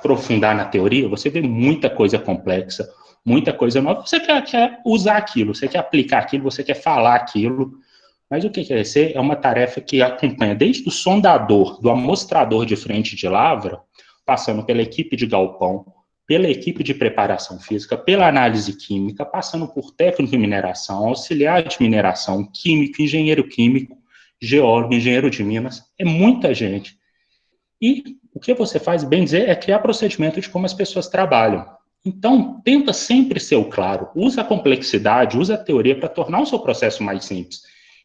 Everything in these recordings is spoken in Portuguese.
aprofundar na teoria, você vê muita coisa complexa, muita coisa nova, você quer usar aquilo, você quer aplicar aquilo, você quer falar aquilo, mas o que quer ser é uma tarefa que acompanha desde o sondador, do amostrador de frente de lavra, passando pela equipe de galpão, pela equipe de preparação física, pela análise química, passando por técnico em mineração, auxiliar de mineração, químico, engenheiro químico, geólogo, engenheiro de minas, é muita gente. E o que você faz, bem dizer, é criar procedimento de como as pessoas trabalham. Então, tenta sempre ser o claro, usa a complexidade, usa a teoria para tornar o seu processo mais simples.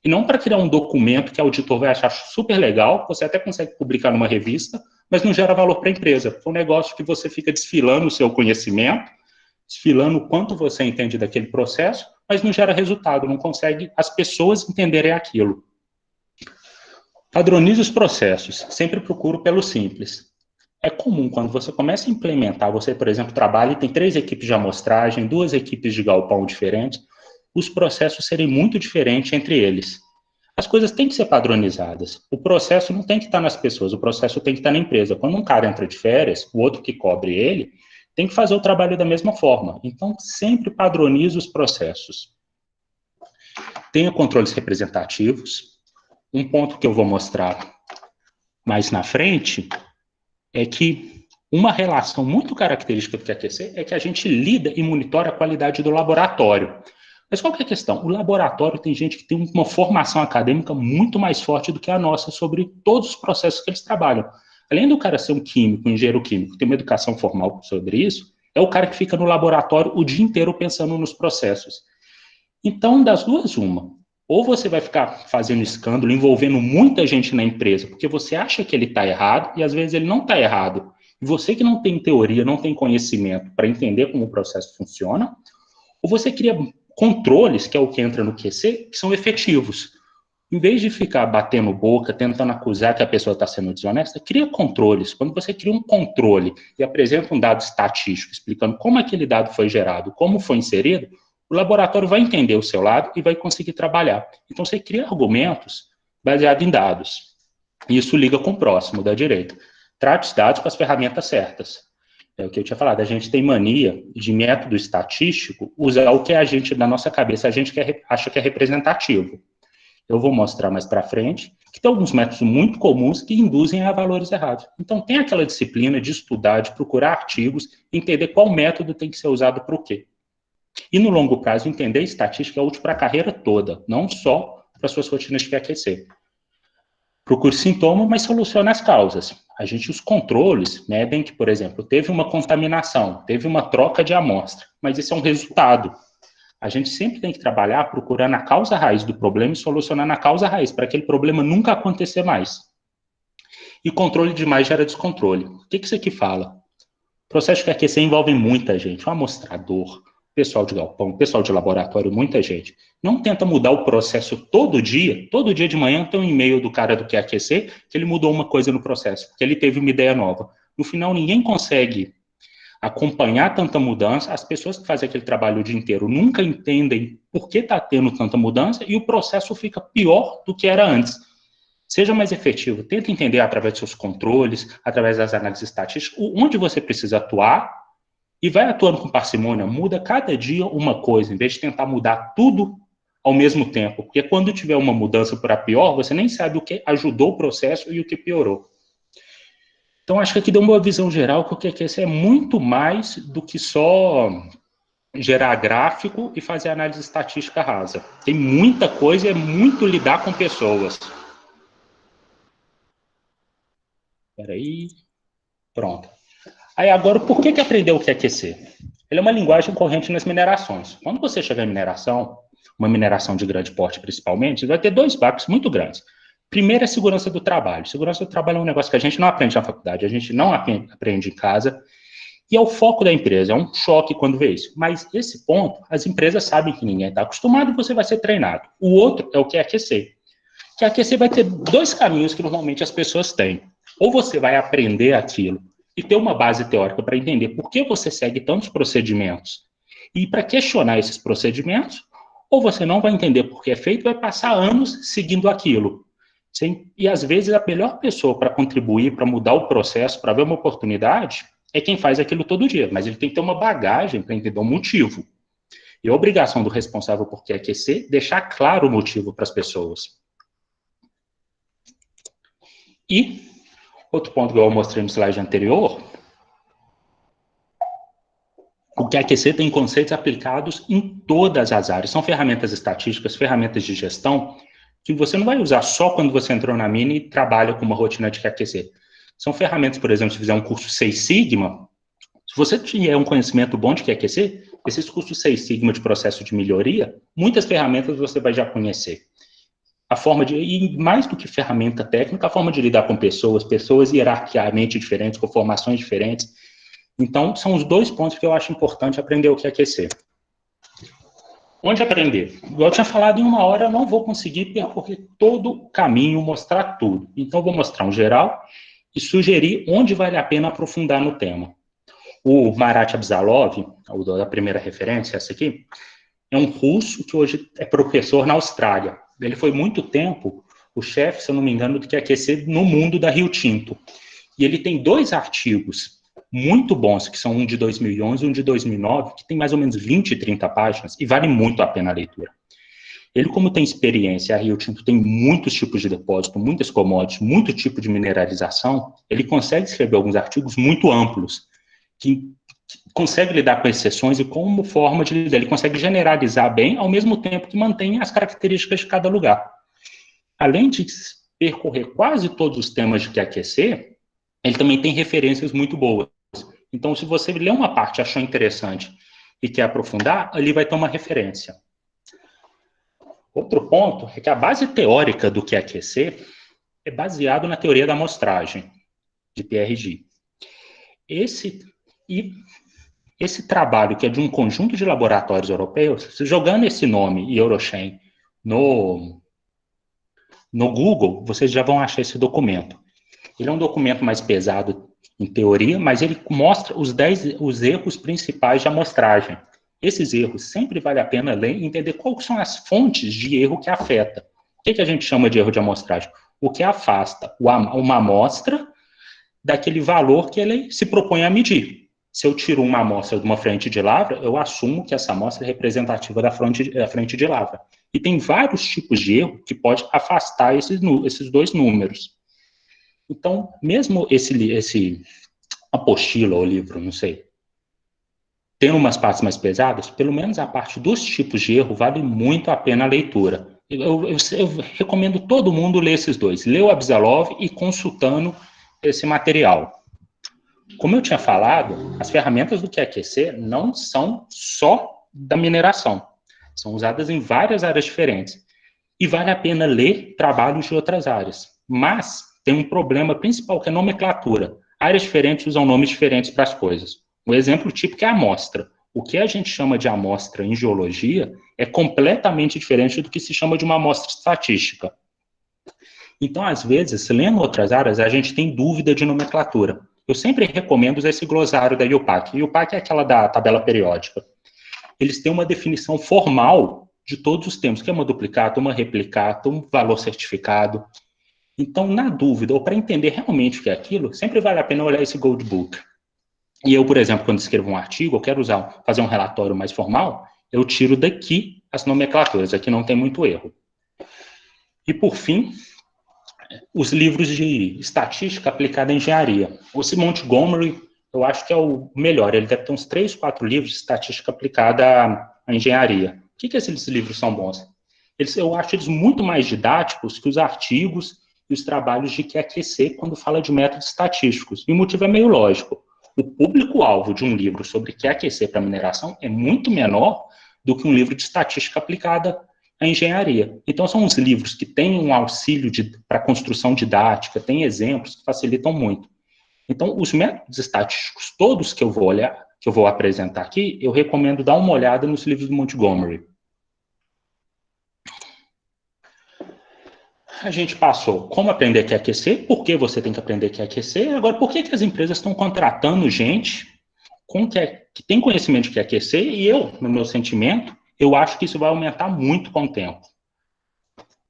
E não para criar um documento que o auditor vai achar super legal, você até consegue publicar numa revista, mas não gera valor para a empresa. É um negócio que você fica desfilando o seu conhecimento, desfilando o quanto você entende daquele processo, mas não gera resultado, não consegue as pessoas entenderem aquilo. Padronize os processos, sempre procuro pelo simples. É comum, quando você começa a implementar, você, por exemplo, trabalha e tem 3 equipes de amostragem, 2 equipes de galpão diferentes, os processos serem muito diferentes entre eles. As coisas têm que ser padronizadas. O processo não tem que estar nas pessoas, o processo tem que estar na empresa. Quando um cara entra de férias, o outro que cobre ele, tem que fazer o trabalho da mesma forma. Então, sempre padronize os processos. Tenha controles representativos. Um ponto que eu vou mostrar mais na frente é que uma relação muito característica do QQC é que a gente lida e monitora a qualidade do laboratório. Mas qual que é a questão? O laboratório tem gente que tem uma formação acadêmica muito mais forte do que a nossa sobre todos os processos que eles trabalham. Além do cara ser um químico, um engenheiro químico, ter uma educação formal sobre isso, é o cara que fica no laboratório o dia inteiro pensando nos processos. Então, das duas, uma. Ou você vai ficar fazendo escândalo, envolvendo muita gente na empresa, porque você acha que ele está errado, e às vezes ele não está errado. E você que não tem teoria, não tem conhecimento para entender como o processo funciona, ou você cria controles, que é o que entra no QC, que são efetivos. Em vez de ficar batendo boca, tentando acusar que a pessoa está sendo desonesta, cria controles. Quando você cria um controle e apresenta um dado estatístico, explicando como aquele dado foi gerado, como foi inserido, o laboratório vai entender o seu lado e vai conseguir trabalhar. Então, você cria argumentos baseados em dados. E isso liga com o próximo, da direita. Trate os dados com as ferramentas certas. É o que eu tinha falado, a gente tem mania de método estatístico usar o que a gente, na nossa cabeça, a gente acha que é representativo. Eu vou mostrar mais para frente que tem alguns métodos muito comuns que induzem a valores errados. Então, tem aquela disciplina de estudar, de procurar artigos, entender qual método tem que ser usado para o quê. E no longo prazo, entender estatística é útil para a carreira toda, não só para suas rotinas de QAQC. Procure sintoma, mas solucione as causas. Os controles medem que, por exemplo, teve uma contaminação, teve uma troca de amostra, mas isso é um resultado. A gente sempre tem que trabalhar procurando a causa raiz do problema e solucionando a causa raiz, para aquele problema nunca acontecer mais. E controle demais gera descontrole. O que isso aqui fala? O processo de QAQC envolve muita gente, um amostrador, pessoal de galpão, pessoal de laboratório, muita gente. Não tenta mudar o processo todo dia de manhã tem um e-mail do cara do QAQC que ele mudou uma coisa no processo, que ele teve uma ideia nova. No final, ninguém consegue acompanhar tanta mudança, as pessoas que fazem aquele trabalho o dia inteiro nunca entendem por que está tendo tanta mudança e o processo fica pior do que era antes. Seja mais efetivo, tenta entender através dos seus controles, através das análises estatísticas, onde você precisa atuar, e vai atuando com parcimônia, muda cada dia uma coisa, em vez de tentar mudar tudo ao mesmo tempo. Porque quando tiver uma mudança para pior, você nem sabe o que ajudou o processo e o que piorou. Então, acho que aqui deu uma visão geral, porque esse é muito mais do que só gerar gráfico e fazer análise estatística rasa. Tem muita coisa, é muito lidar com pessoas. Espera aí. Pronto. Aí agora, por que aprender o que é QC? Ele é uma linguagem corrente nas minerações. Quando você chegar em mineração, uma mineração de grande porte principalmente, você vai ter 2 impactos muito grandes. Primeiro é segurança do trabalho. Segurança do trabalho é um negócio que a gente não aprende na faculdade, a gente não aprende em casa, e é o foco da empresa, é um choque quando vê isso. Mas esse ponto, as empresas sabem que ninguém está acostumado e você vai ser treinado. O outro é o que é QAQC. Que a QAQC vai ter 2 caminhos que normalmente as pessoas têm. Ou você vai aprender aquilo e ter uma base teórica para entender por que você segue tantos procedimentos e para questionar esses procedimentos, ou você não vai entender por que é feito e vai passar anos seguindo aquilo. E às vezes a melhor pessoa para contribuir, para mudar o processo, para ver uma oportunidade, é quem faz aquilo todo dia, mas ele tem que ter uma bagagem para entender o motivo. E a obrigação do responsável por QAQC é deixar claro o motivo para as pessoas. E outro ponto que eu mostrei no slide anterior, o QAQC tem conceitos aplicados em todas as áreas. São ferramentas estatísticas, ferramentas de gestão, que você não vai usar só quando você entrou na Mini e trabalha com uma rotina de QAQC. São ferramentas, por exemplo, se fizer um curso 6 Sigma, se você tiver um conhecimento bom de QAQC, esses cursos 6 Sigma de processo de melhoria, muitas ferramentas você vai já conhecer. E mais do que ferramenta técnica, a forma de lidar com pessoas hierarquicamente diferentes, com formações diferentes. Então, são os dois pontos que eu acho importante aprender o QAQC. Onde aprender? Igual eu tinha falado, em uma hora eu não vou conseguir percorrer todo o caminho, mostrar tudo. Então, eu vou mostrar um geral e sugerir onde vale a pena aprofundar no tema. O Marat Abzalov, a primeira referência, essa aqui, é um russo que hoje é professor na Austrália. Ele foi muito tempo o chefe, se eu não me engano, do QAQC no mundo da Rio Tinto. E ele tem 2 artigos muito bons, que são um de 2011 e um de 2009, que tem mais ou menos 20, 30 páginas, e vale muito a pena a leitura. Ele, como tem experiência, a Rio Tinto tem muitos tipos de depósito, muitas commodities, muito tipo de mineralização, ele consegue escrever alguns artigos muito amplos, que consegue lidar com exceções e como forma de lidar. Ele consegue generalizar bem, ao mesmo tempo que mantém as características de cada lugar. Além de percorrer quase todos os temas de QAQC, ele também tem referências muito boas. Então, se você ler uma parte e achou interessante e quer aprofundar, ali vai ter uma referência. Outro ponto é que a base teórica do QAQC é baseado na teoria da amostragem, de PRG. Esse trabalho, que é de um conjunto de laboratórios europeus, jogando esse nome, Eurochain, no Google, vocês já vão achar esse documento. Ele é um documento mais pesado em teoria, mas ele mostra os erros principais de amostragem. Esses erros sempre vale a pena ler e entender quais são as fontes de erro que afeta. O que a gente chama de erro de amostragem? O que afasta uma amostra daquele valor que ele se propõe a medir. Se eu tiro uma amostra de uma frente de lavra, eu assumo que essa amostra é representativa da frente de lavra. E tem vários tipos de erro que pode afastar esses 2 números. Então, mesmo esse apostila ou livro, não sei, tendo umas partes mais pesadas, pelo menos a parte dos tipos de erro vale muito a pena a leitura. Eu recomendo todo mundo ler esses 2, ler o Abzalov e consultando esse material. Como eu tinha falado, as ferramentas do QAQC não são só da mineração, são usadas em várias áreas diferentes. E vale a pena ler trabalhos de outras áreas. Mas tem um problema principal, que é a nomenclatura. Áreas diferentes usam nomes diferentes para as coisas. Um exemplo típico é a amostra. O que a gente chama de amostra em geologia é completamente diferente do que se chama de uma amostra estatística. Então, às vezes, lendo outras áreas, a gente tem dúvida de nomenclatura. Eu sempre recomendo usar esse glossário da IUPAC. IUPAC é aquela da tabela periódica. Eles têm uma definição formal de todos os termos, que é uma duplicata, uma replicata, um valor certificado. Então, na dúvida, ou para entender realmente o que é aquilo, sempre vale a pena olhar esse Gold Book. E eu, por exemplo, quando escrevo um artigo, eu quero fazer um relatório mais formal, eu tiro daqui as nomenclaturas, aqui não tem muito erro. E, por fim, os livros de estatística aplicada à engenharia. O Montgomery, eu acho que é o melhor, ele deve ter uns 3, 4 livros de estatística aplicada à engenharia. Por que esses livros são bons? Eu acho eles muito mais didáticos que os artigos e os trabalhos de QAQC quando fala de métodos estatísticos. E o motivo é meio lógico. O público-alvo de um livro sobre QAQC para mineração é muito menor do que um livro de estatística aplicada à engenharia. Então, são uns livros que têm um auxílio para construção didática, têm exemplos que facilitam muito. Então, os métodos estatísticos todos que eu vou olhar, que eu vou apresentar aqui, eu recomendo dar uma olhada nos livros do Montgomery. A gente passou como aprender QAQC, por que você tem que aprender QAQC, agora por que as empresas estão contratando gente que tem conhecimento de QAQC, e eu, no meu sentimento, eu acho que isso vai aumentar muito com o tempo.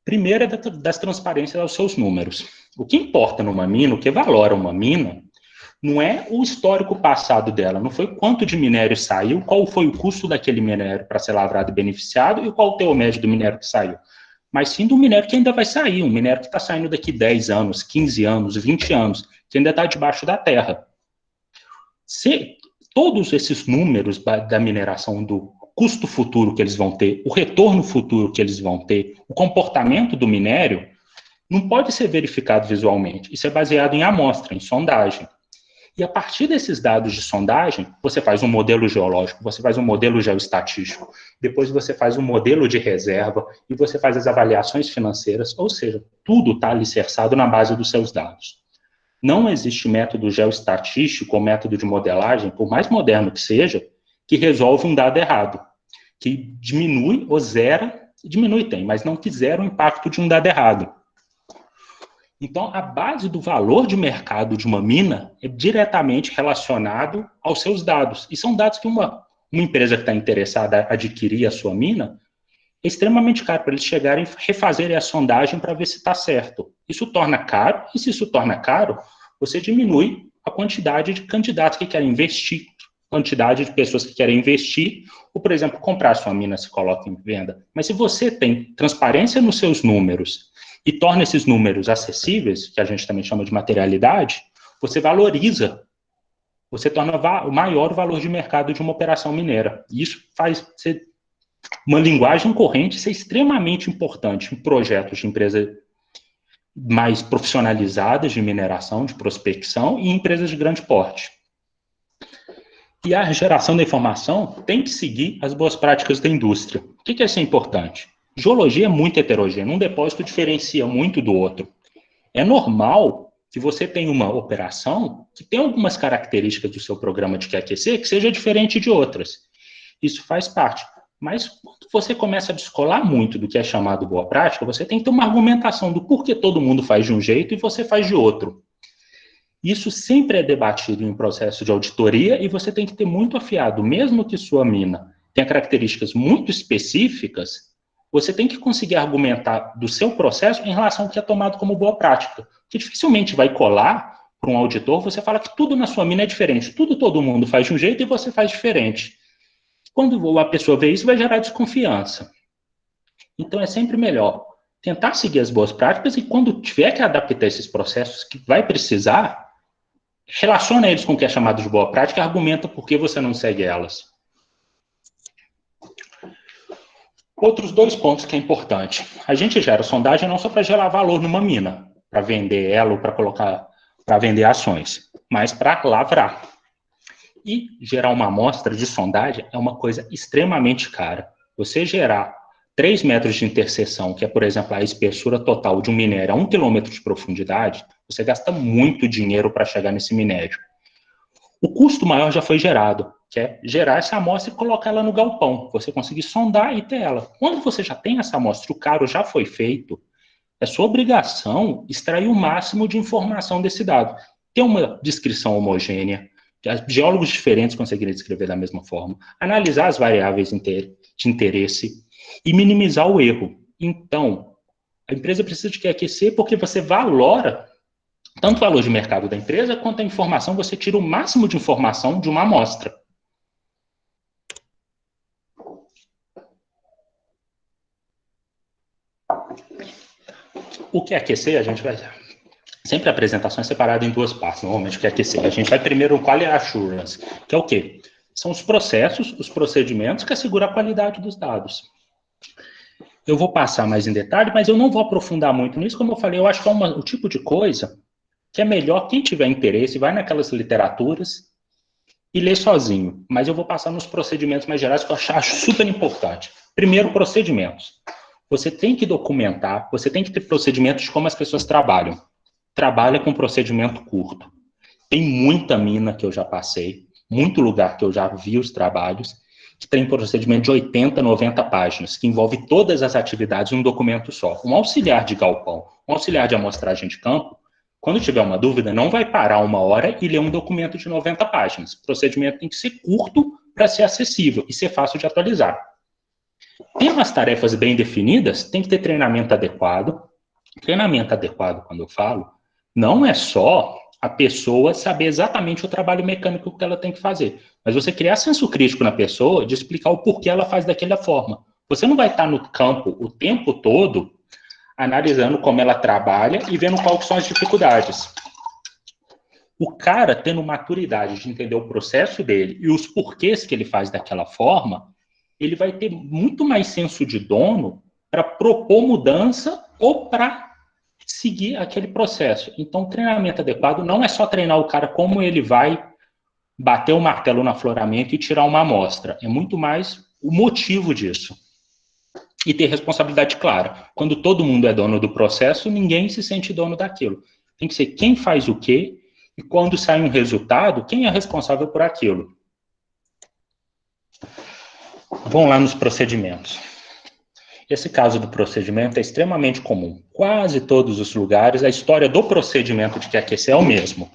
Primeiro é das transparências aos seus números. O que importa numa mina, o que valora uma mina, não é o histórico passado dela, não foi quanto de minério saiu, qual foi o custo daquele minério para ser lavrado e beneficiado e qual o teor médio do minério que saiu, mas sim do minério que ainda vai sair, um minério que está saindo daqui 10 anos, 15 anos, 20 anos, que ainda está debaixo da terra. Se todos esses números da mineração, do custo futuro que eles vão ter, o retorno futuro que eles vão ter, o comportamento do minério, não pode ser verificado visualmente. Isso é baseado em amostra, em sondagem. E a partir desses dados de sondagem, você faz um modelo geológico, você faz um modelo geoestatístico, depois você faz um modelo de reserva e você faz as avaliações financeiras, ou seja, tudo está alicerçado na base dos seus dados. Não existe método geoestatístico ou método de modelagem, por mais moderno que seja, que resolve um dado errado, que diminui ou zera, diminui tem, mas não que zera o impacto de um dado errado. Então, a base do valor de mercado de uma mina é diretamente relacionado aos seus dados. E são dados que uma empresa que está interessada em adquirir a sua mina, é extremamente caro para eles chegarem e refazerem a sondagem para ver se está certo. Isso torna caro, e se isso torna caro, você diminui a quantidade de candidatos que querem investir, quantidade de pessoas que querem investir, ou, por exemplo, comprar a sua mina se coloca em venda. Mas se você tem transparência nos seus números e torna esses números acessíveis, que a gente também chama de materialidade, você valoriza, você torna maior o valor de mercado de uma operação mineira. E isso faz uma linguagem corrente ser extremamente importante em projetos de empresas mais profissionalizadas de mineração, de prospecção e em empresas de grande porte. E a geração da informação tem que seguir as boas práticas da indústria. O que é isso importante? Geologia é muito heterogênea, um depósito diferencia muito do outro. É normal que você tenha uma operação que tem algumas características do seu programa de QAQC que seja diferente de outras. Isso faz parte. Mas quando você começa a descolar muito do que é chamado boa prática, você tem que ter uma argumentação do porquê todo mundo faz de um jeito e você faz de outro. Isso sempre é debatido em processo de auditoria e você tem que ter muito afiado, mesmo que sua mina tenha características muito específicas, você tem que conseguir argumentar do seu processo em relação ao que é tomado como boa prática. Que dificilmente vai colar para um auditor, você fala que tudo na sua mina é diferente, tudo todo mundo faz de um jeito e você faz diferente. Quando a pessoa vê isso, vai gerar desconfiança. Então é sempre melhor tentar seguir as boas práticas e quando tiver que adaptar esses processos que vai precisar, relaciona eles com o que é chamado de boa prática e argumenta por que você não segue elas. Outros dois pontos que é importante. A gente gera sondagem não só para gerar valor numa mina, para vender ela ou para colocar, para vender ações, mas para lavrar. E gerar uma amostra de sondagem é uma coisa extremamente cara. Você gerar 3 metros de interseção, que é, por exemplo, a espessura total de um minério a 1 quilômetro de profundidade, você gasta muito dinheiro para chegar nesse minério. O custo maior já foi gerado, que é gerar essa amostra e colocar ela no galpão. Você conseguir sondar e ter ela. Quando você já tem essa amostra, o caro já foi feito, é sua obrigação extrair o máximo de informação desse dado. Ter uma descrição homogênea, que geólogos diferentes conseguirem descrever da mesma forma, analisar as variáveis de interesse e minimizar o erro. Então, a empresa precisa de QAQC porque você valora tanto o valor de mercado da empresa quanto a informação, você tira o máximo de informação de uma amostra. O QAQC, a gente vai... Sempre a apresentação é separada em duas partes, normalmente o QAQC. A gente vai primeiro no Quality Assurance, que é o quê? São os processos, os procedimentos que asseguram a qualidade dos dados. Eu vou passar mais em detalhe, mas eu não vou aprofundar muito nisso. Como eu falei, eu acho que é o tipo de coisa que é melhor quem tiver interesse, vai naquelas literaturas e lê sozinho. Mas eu vou passar nos procedimentos mais gerais que eu acho super importante. Primeiro, procedimentos. Você tem que documentar, você tem que ter procedimentos de como as pessoas trabalham. Trabalha com procedimento curto. Tem muita mina que eu já passei, muito lugar que eu já vi os trabalhos, que tem procedimento de 80, 90 páginas, que envolve todas as atividades em um documento só. Um auxiliar de galpão, um auxiliar de amostragem de campo, quando tiver uma dúvida, não vai parar 1 hora e ler um documento de 90 páginas. O procedimento tem que ser curto para ser acessível e ser fácil de atualizar. Tem umas tarefas bem definidas, tem que ter treinamento adequado. Treinamento adequado, quando eu falo, não é só a pessoa saber exatamente o trabalho mecânico que ela tem que fazer. Mas você criar senso crítico na pessoa de explicar o porquê ela faz daquela forma. Você não vai estar no campo o tempo todo analisando como ela trabalha e vendo quais são as dificuldades. O cara tendo maturidade de entender o processo dele e os porquês que ele faz daquela forma, ele vai ter muito mais senso de dono para propor mudança ou para seguir aquele processo. Então, o treinamento adequado não é só treinar o cara como ele vai bater o martelo no afloramento e tirar uma amostra. É muito mais o motivo disso. E ter responsabilidade clara. Quando todo mundo é dono do processo, ninguém se sente dono daquilo. Tem que ser quem faz o quê e quando sai um resultado, quem é responsável por aquilo. Vamos lá nos procedimentos. Esse caso do procedimento é extremamente comum. Quase todos os lugares, a história do procedimento de QAQC é o mesmo.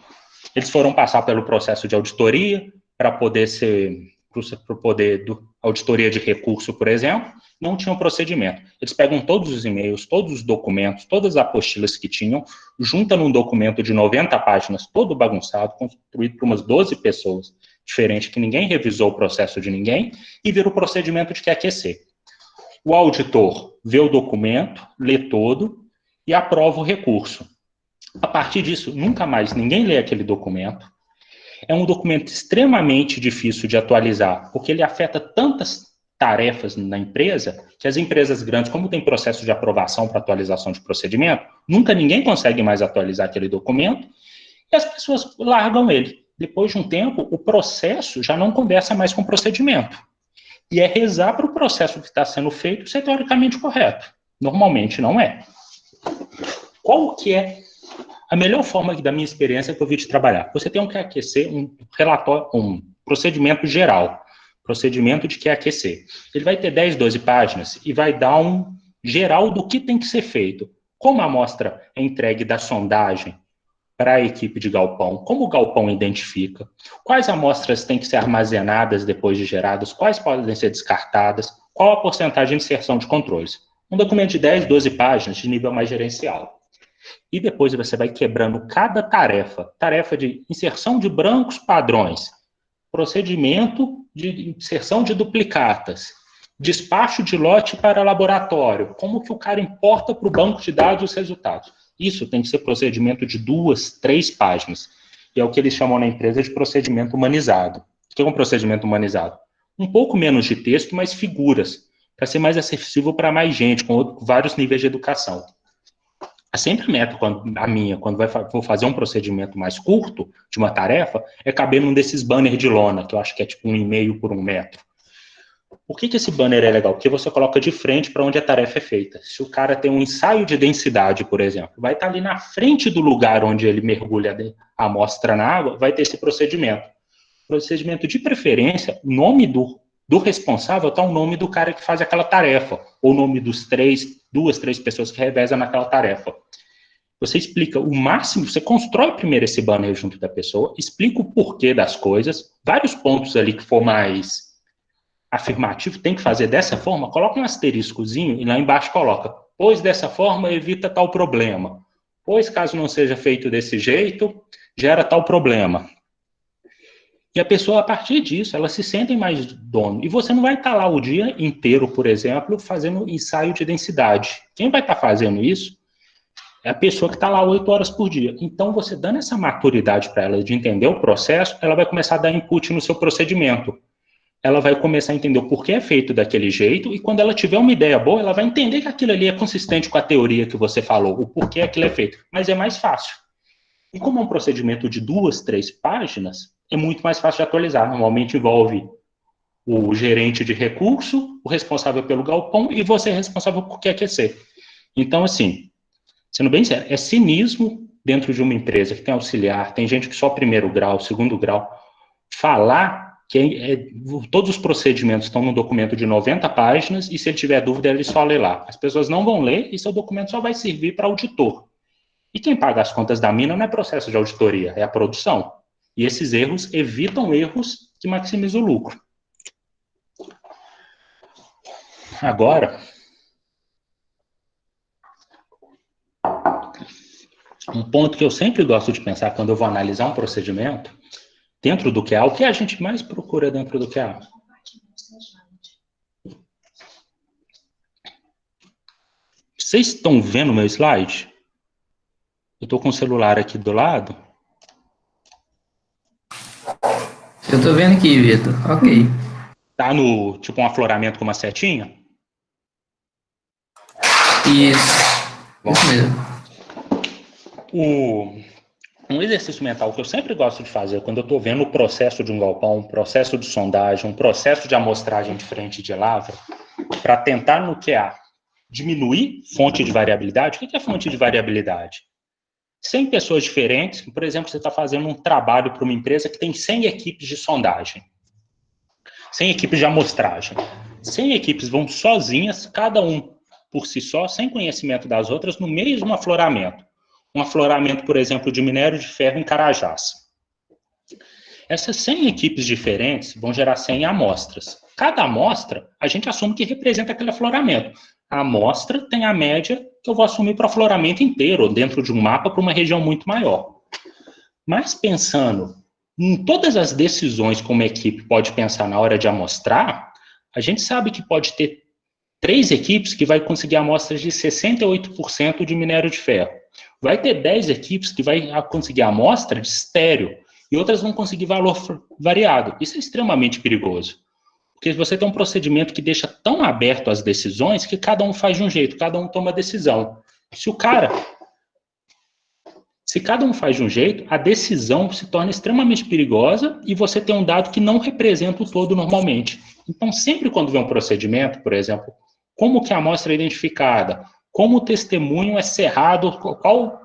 Eles foram passar pelo processo de auditoria para poder ser, para o poder do auditoria de recurso, por exemplo, não tinham procedimento. Eles pegam todos os e-mails, todos os documentos, todas as apostilas que tinham, juntam num documento de 90 páginas, todo bagunçado, construído por umas 12 pessoas diferentes, que ninguém revisou o processo de ninguém, e vira o procedimento de QAQC. O auditor vê o documento, lê todo e aprova o recurso. A partir disso, nunca mais ninguém lê aquele documento. É um documento extremamente difícil de atualizar, porque ele afeta tantas tarefas na empresa, que as empresas grandes, como tem processo de aprovação para atualização de procedimento, nunca ninguém consegue mais atualizar aquele documento, e as pessoas largam ele. Depois de um tempo, o processo já não conversa mais com o procedimento. E é rezar para o processo que está sendo feito ser teoricamente correto. Normalmente não é. Qual que é a melhor forma da minha experiência que eu vi de trabalhar? Você tem que aquecer um relatório, um procedimento geral, procedimento de QAQC. Ele vai ter 10, 12 páginas e vai dar um geral do que tem que ser feito. Como a amostra é entregue da sondagem para a equipe de galpão, como o galpão identifica, quais amostras têm que ser armazenadas depois de geradas, quais podem ser descartadas, qual a porcentagem de inserção de controles. Um documento de 10, 12 páginas de nível mais gerencial. E depois você vai quebrando cada tarefa. Tarefa de inserção de brancos padrões, procedimento de inserção de duplicatas, despacho de lote para laboratório, como que o cara importa para o banco de dados os resultados. Isso tem que ser procedimento de 2, 3 páginas. E é o que eles chamam na empresa de procedimento humanizado. O que é um procedimento humanizado? Um pouco menos de texto, mas figuras, para ser mais acessível para mais gente, com vários níveis de educação. É sempre a meta, a minha, quando vou fazer um procedimento mais curto de uma tarefa, é caber num desses banners de lona, que eu acho que é tipo 1,5 por 1 metro. Por que esse banner é legal? Porque você coloca de frente para onde a tarefa é feita. Se o cara tem um ensaio de densidade, por exemplo, vai estar ali na frente do lugar onde ele mergulha a amostra na água, vai ter esse procedimento. Procedimento de preferência, o nome do responsável está o nome do cara que faz aquela tarefa, ou o nome dos 2, 3 pessoas que revezam naquela tarefa. Você explica o máximo, você constrói primeiro esse banner junto da pessoa, explica o porquê das coisas, vários pontos ali que for mais afirmativo, tem que fazer dessa forma, coloca um asteriscozinho e lá embaixo coloca, pois dessa forma evita tal problema, pois caso não seja feito desse jeito, gera tal problema. E a pessoa, a partir disso, ela se sente mais dono. E você não vai estar lá o dia inteiro, por exemplo, fazendo ensaio de densidade. Quem vai estar fazendo isso é a pessoa que está lá 8 horas por dia. Então, você dando essa maturidade para ela de entender o processo, ela vai começar a dar input no seu procedimento. Ela vai começar a entender o porquê é feito daquele jeito, e quando ela tiver uma ideia boa, ela vai entender que aquilo ali é consistente com a teoria que você falou, o porquê aquilo é feito. Mas é mais fácil. E como é um procedimento de 2, 3 páginas, é muito mais fácil de atualizar. Normalmente envolve o gerente de recurso, o responsável pelo galpão e você é responsável por QAQC. Então, assim, sendo bem sério, é cinismo dentro de uma empresa que tem auxiliar, tem gente que só primeiro grau, segundo grau, falar que todos os procedimentos estão num documento de 90 páginas e se ele tiver dúvida, ele só lê lá. As pessoas não vão ler e seu documento só vai servir para auditor. E quem paga as contas da mina não é processo de auditoria, é a produção. E esses erros evitam erros que maximizam o lucro. Agora, Um ponto que eu sempre gosto de pensar quando eu vou analisar um procedimento, dentro do QA, o que a gente mais procura dentro do QA? Vocês estão vendo meu slide? Eu estou com o celular aqui do lado. Eu estou vendo aqui, Vitor. Ok. Tá no, tipo, um afloramento com uma setinha? Isso mesmo. Um exercício mental que eu sempre gosto de fazer quando eu estou vendo o processo de um galpão, um processo de sondagem, um processo de amostragem de frente de lavra, para tentar no QA diminuir fonte de variabilidade. O que é fonte de variabilidade? 100 pessoas diferentes, por exemplo, você está fazendo um trabalho para uma empresa que tem 100 equipes de sondagem, 100 equipes de amostragem. 100 equipes vão sozinhas, cada um por si só, sem conhecimento das outras, no meio de um afloramento. Um afloramento, por exemplo, de minério de ferro em Carajás. Essas 100 equipes diferentes vão gerar 100 amostras. Cada amostra, a gente assume que representa aquele afloramento. A amostra tem a média que eu vou assumir para o afloramento inteiro, ou dentro de um mapa para uma região muito maior. Mas pensando em todas as decisões que uma equipe pode pensar na hora de amostrar, a gente sabe que pode ter 3 equipes que vai conseguir amostras de 68% de minério de ferro. Vai ter 10 equipes que vai conseguir amostra de estéreo, e outras vão conseguir valor variado. Isso é extremamente perigoso. Porque você tem um procedimento que deixa tão aberto as decisões que cada um faz de um jeito, cada um toma a decisão. Se cada um faz de um jeito, a decisão se torna extremamente perigosa e você tem um dado que não representa o todo normalmente. Então, sempre quando vem um procedimento, por exemplo, como que a amostra é identificada, como o testemunho é cerrado, qual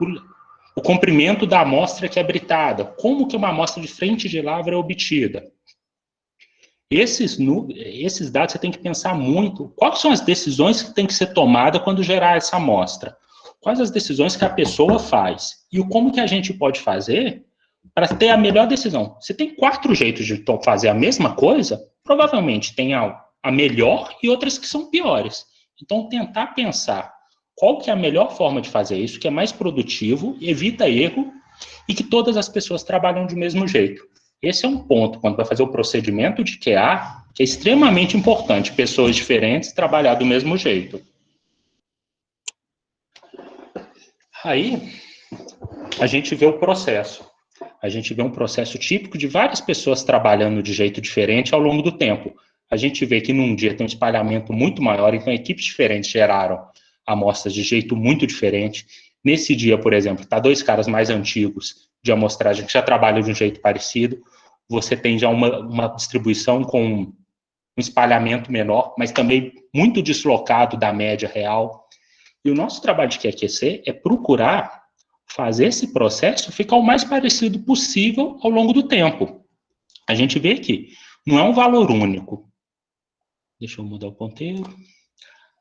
o comprimento da amostra que é britada, como que uma amostra de frente de lavra é obtida. Esses dados você tem que pensar muito. Quais são as decisões que tem que ser tomadas quando gerar essa amostra? Quais as decisões que a pessoa faz? E como que a gente pode fazer para ter a melhor decisão? Se tem 4 jeitos de fazer a mesma coisa, provavelmente tem a melhor e outras que são piores. Então, tentar pensar qual que é a melhor forma de fazer isso, que é mais produtivo, evita erro e que todas as pessoas trabalham do mesmo jeito. Esse é um ponto, quando vai fazer o procedimento de QA, que é extremamente importante, pessoas diferentes trabalhar do mesmo jeito. Aí, a gente vê o processo. A gente vê um processo típico de várias pessoas trabalhando de jeito diferente ao longo do tempo. A gente vê que num dia tem um espalhamento muito maior, então equipes diferentes geraram amostras de jeito muito diferente. Nesse dia, por exemplo, está 2 caras mais antigos de amostragem que já trabalham de um jeito parecido. Você tem já uma distribuição com um espalhamento menor, mas também muito deslocado da média real. E o nosso trabalho de QAQC é procurar fazer esse processo ficar o mais parecido possível ao longo do tempo. A gente vê que não é um valor único. Deixa eu mudar o ponteiro.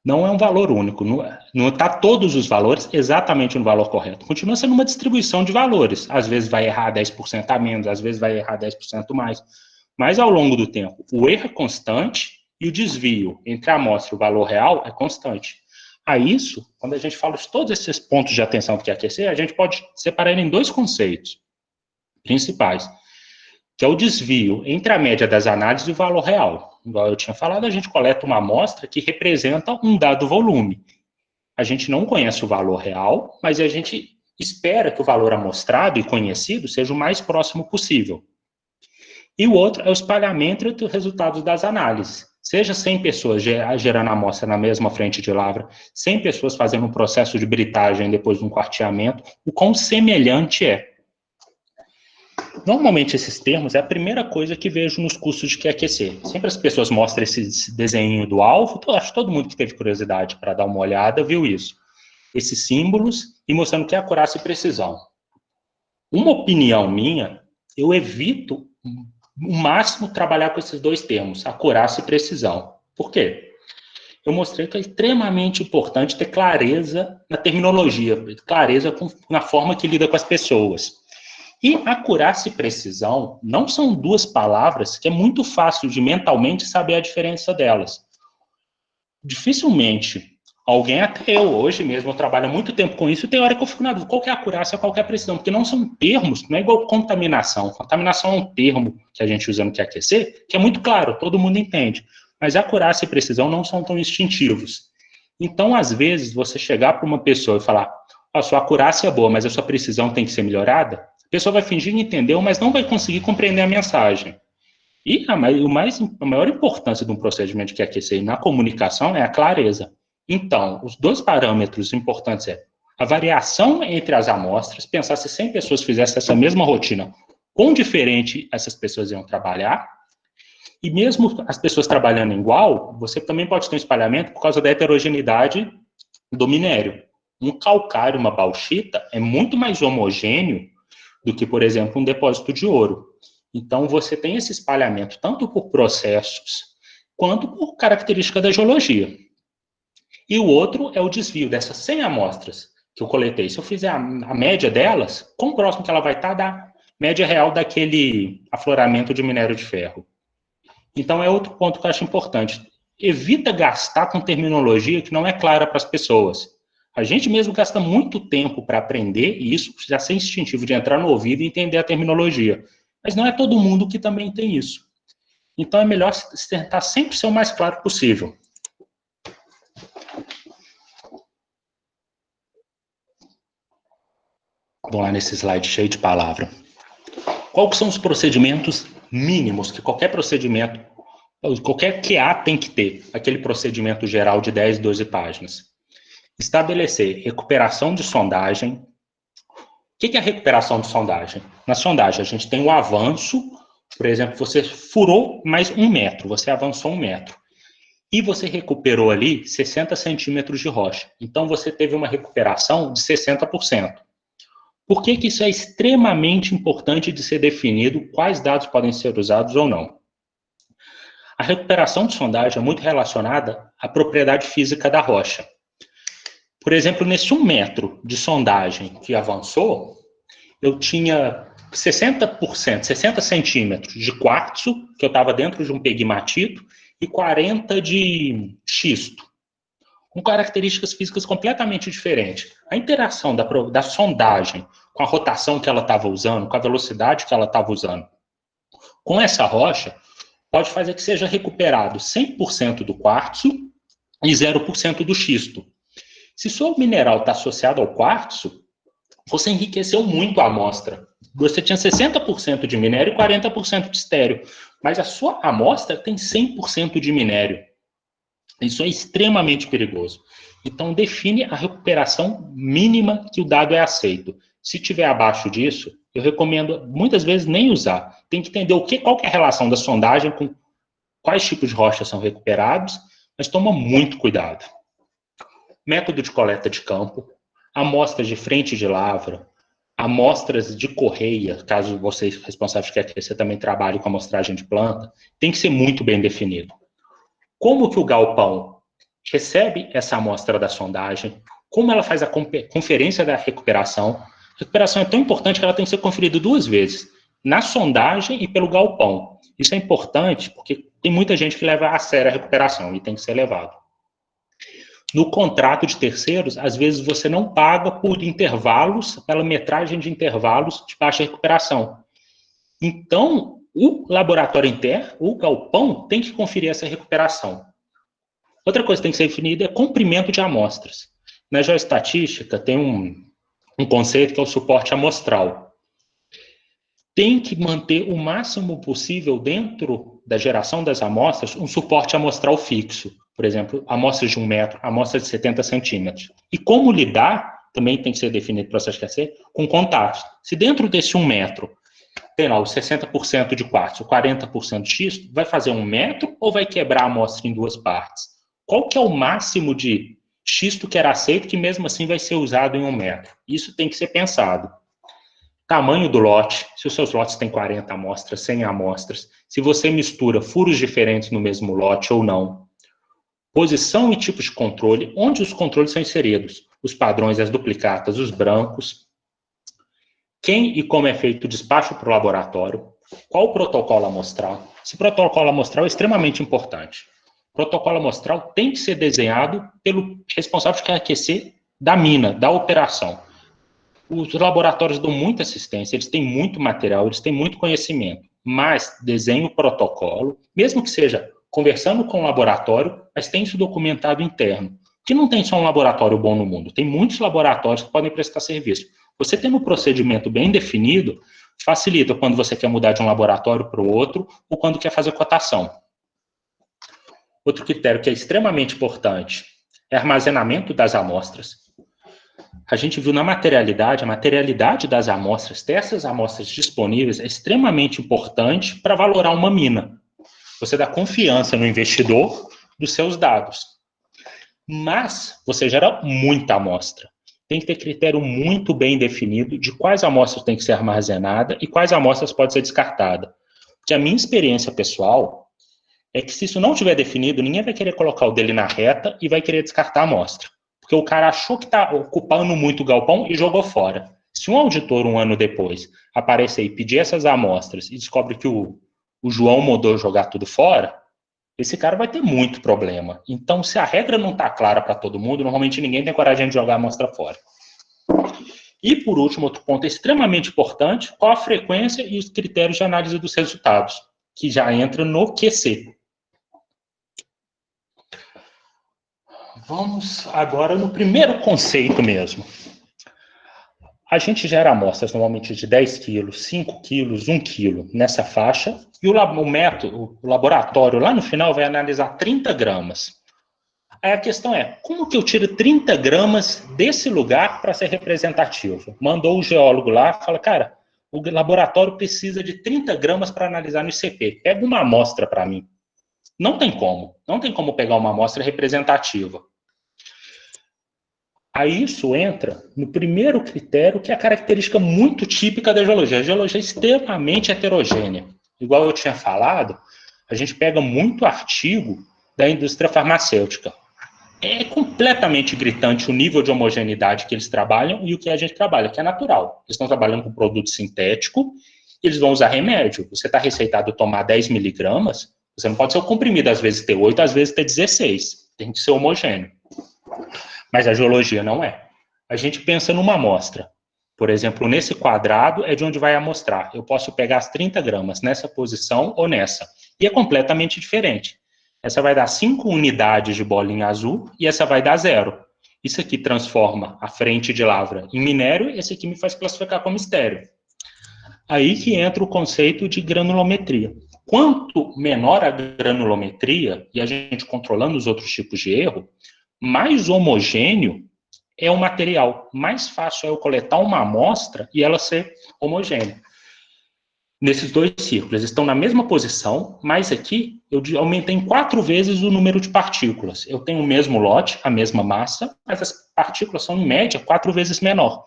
Não é um valor único. Não está todos os valores exatamente no valor correto. Continua sendo uma distribuição de valores. Às vezes vai errar 10% a menos, às vezes vai errar 10% mais. Mas ao longo do tempo, o erro é constante e o desvio entre a amostra e o valor real é constante. A isso, quando a gente fala de todos esses pontos de atenção que é aquecer, a gente pode separar ele em 2 conceitos principais, que é o desvio entre a média das análises e o valor real. Igual eu tinha falado, a gente coleta uma amostra que representa um dado volume. A gente não conhece o valor real, mas a gente espera que o valor amostrado e conhecido seja o mais próximo possível. E o outro é o espalhamento entre os resultados das análises. Seja 100 pessoas gerando amostra na mesma frente de lavra, 100 pessoas fazendo um processo de britagem depois de um quarteamento, o quão semelhante é. Normalmente, esses termos é a primeira coisa que vejo nos cursos de QAQC. Sempre as pessoas mostram esse desenho do alvo, acho que todo mundo que teve curiosidade para dar uma olhada viu isso. Esses símbolos e mostrando que é acurácia e precisão. Uma opinião minha, eu evito o máximo trabalhar com esses 2 termos, acurácia e precisão. Por quê? Eu mostrei que é extremamente importante ter clareza na terminologia, clareza na forma que lida com as pessoas. E acurácia e precisão não são 2 palavras que é muito fácil de mentalmente saber a diferença delas. Dificilmente Alguém, até eu, hoje mesmo, eu trabalho há muito tempo com isso, e tem hora que eu fico na dúvida, qual que é a acurácia, qual que é a precisão, porque não são termos, não é igual contaminação. Contaminação é um termo que a gente usa no que aquecer, que é muito claro, todo mundo entende, mas a acurácia e precisão não são tão instintivos. Então, às vezes, você chegar para uma pessoa e falar, a sua acurácia é boa, mas a sua precisão tem que ser melhorada, a pessoa vai fingir que entendeu, mas não vai conseguir compreender a mensagem. E a maior importância de um procedimento de QAQC na comunicação é a clareza. Então, os dois parâmetros importantes é a variação entre as amostras, pensar se 100 pessoas fizessem essa mesma rotina, quão diferente essas pessoas iam trabalhar, e mesmo as pessoas trabalhando igual, você também pode ter um espalhamento por causa da heterogeneidade do minério. Um calcário, uma bauxita, é muito mais homogêneo do que, por exemplo, um depósito de ouro. Então, você tem esse espalhamento tanto por processos quanto por característica da geologia. E o outro é o desvio dessas 100 amostras que eu coletei. Se eu fizer a média delas, quão próximo que ela vai estar da média real daquele afloramento de minério de ferro. Então, é outro ponto que eu acho importante. Evita gastar com terminologia que não é clara para as pessoas. A gente mesmo gasta muito tempo para aprender, e isso já ser instintivo de entrar no ouvido e entender a terminologia. Mas não é todo mundo que também tem isso. Então, é melhor tentar sempre ser o mais claro possível. Vamos lá nesse slide cheio de palavra. Quais são os procedimentos mínimos que qualquer procedimento, qualquer QA tem que ter? Aquele procedimento geral de 10, 12 páginas. Estabelecer recuperação de sondagem. O que é a recuperação de sondagem? Na sondagem, a gente tem o avanço, por exemplo, você furou mais 1 metro, você avançou 1 metro. E você recuperou ali 60 centímetros de rocha. Então, você teve uma recuperação de 60%. Por que isso é extremamente importante de ser definido quais dados podem ser usados ou não? A recuperação de sondagem é muito relacionada à propriedade física da rocha. Por exemplo, nesse 1 metro de sondagem que avançou, eu tinha 60%, 60 centímetros de quartzo, que eu estava dentro de um pegmatito, e 40 de xisto, com características físicas completamente diferentes. A interação da sondagem com a rotação que ela estava usando, com a velocidade que ela estava usando, com essa rocha, pode fazer que seja recuperado 100% do quartzo e 0% do xisto. Se seu mineral está associado ao quartzo, você enriqueceu muito a amostra. Você tinha 60% de minério e 40% de estéreo, mas a sua amostra tem 100% de minério. Isso é extremamente perigoso. Então, define a recuperação mínima que o dado é aceito. Se tiver abaixo disso, eu recomendo, muitas vezes, nem usar. Tem que entender qual que é a relação da sondagem com quais tipos de rochas são recuperados, mas toma muito cuidado. Método de coleta de campo, amostras de frente de lavra, amostras de correia, caso você, responsável de QAQC, também trabalhe com amostragem de planta, tem que ser muito bem definido. Como que o galpão recebe essa amostra da sondagem, como ela faz a conferência da recuperação. A recuperação é tão importante que ela tem que ser conferida 2 vezes, na sondagem e pelo galpão. Isso é importante porque tem muita gente que leva a sério a recuperação e tem que ser levado. No contrato de terceiros, às vezes você não paga por intervalos, pela metragem de intervalos de baixa recuperação. Então, o laboratório interno, o galpão, tem que conferir essa recuperação. Outra coisa que tem que ser definida é comprimento de amostras. Na geoestatística, tem um conceito que é o suporte amostral. Tem que manter o máximo possível dentro da geração das amostras um suporte amostral fixo. Por exemplo, amostras de 1 metro, amostras de 70 centímetros. E como lidar, também tem que ser definido para o processo de QAQC, com contatos. Se dentro desse 1 metro tem lá os 60% de quartzo, 40% de xisto, vai fazer 1 metro ou vai quebrar a amostra em 2 partes? Qual que é o máximo de xisto que era aceito que mesmo assim vai ser usado em 1 metro? Isso tem que ser pensado. Tamanho do lote, se os seus lotes têm 40 amostras, 100 amostras, se você mistura furos diferentes no mesmo lote ou não. Posição e tipo de controle, onde os controles são inseridos, os padrões, as duplicatas, os brancos. Quem e como é feito o despacho para o laboratório, qual o protocolo amostral. Esse protocolo amostral é extremamente importante. protocolo amostral tem que ser desenhado pelo responsável de aquecer da mina, da operação. Os laboratórios dão muita assistência, eles têm muito material, eles têm muito conhecimento, mas desenha o protocolo, mesmo que seja conversando com o laboratório, mas tem isso documentado interno. Que não tem só um laboratório bom no mundo, tem muitos laboratórios que podem prestar serviço. Você tendo um procedimento bem definido, facilita quando você quer mudar de um laboratório para o outro, ou quando quer fazer cotação. Outro critério que é extremamente importante é armazenamento das amostras. A gente viu na materialidade, a materialidade das amostras, ter essas amostras disponíveis é extremamente importante para valorar uma mina. Você dá confiança no investidor dos seus dados. Mas você gera muita amostra. Tem que ter critério muito bem definido de quais amostras tem que ser armazenada e quais amostras podem ser descartadas. Porque a minha experiência pessoal é que se isso não tiver definido, ninguém vai querer colocar o dele na reta e vai querer descartar a amostra. Porque o cara achou que está ocupando muito o galpão e jogou fora. Se um auditor, um ano depois, aparecer e pedir essas amostras e descobre que o João mandou jogar tudo fora, esse cara vai ter muito problema. Então, se a regra não está clara para todo mundo, normalmente ninguém tem coragem de jogar a amostra fora. E, por último, outro ponto extremamente importante, qual a frequência e os critérios de análise dos resultados, que já entra no QC. Vamos agora no primeiro conceito mesmo. A gente gera amostras normalmente de 10 quilos, 5 quilos, 1 quilo, nessa faixa, e o método, o laboratório, lá no final, vai analisar 30 gramas. Aí a questão é, como que eu tiro 30 gramas desse lugar para ser representativo? Mandou o geólogo lá, fala, cara, o laboratório precisa de 30 gramas para analisar no ICP. Pega uma amostra para mim. Não tem como pegar uma amostra representativa. Aí isso entra no primeiro critério, que é a característica muito típica da geologia. A geologia é extremamente heterogênea. Igual eu tinha falado, a gente pega muito artigo da indústria farmacêutica. É completamente gritante o nível de homogeneidade que eles trabalham e o que a gente trabalha, que é natural. Eles estão trabalhando com produto sintético, eles vão usar remédio. Você está receitado tomar 10 miligramas, você não pode ser o comprimido, às vezes ter 8, às vezes ter 16. Tem que ser homogêneo. Mas a geologia não é. A gente pensa numa amostra. Por exemplo, nesse quadrado é de onde vai amostrar. Eu posso pegar as 30 gramas nessa posição ou nessa. E é completamente diferente. Essa vai dar 5 unidades de bolinha azul e essa vai dar 0. Isso aqui transforma a frente de lavra em minério, esse aqui me faz classificar como estéreo. Aí que entra o conceito de granulometria. Quanto menor a granulometria, e a gente controlando os outros tipos de erro, mais homogêneo é o material. Mais fácil é eu coletar uma amostra e ela ser homogênea. Nesses dois círculos, eles estão na mesma posição, mas aqui eu aumentei em 4 vezes o número de partículas. Eu tenho o mesmo lote, a mesma massa, mas as partículas são, em média, 4 vezes menor.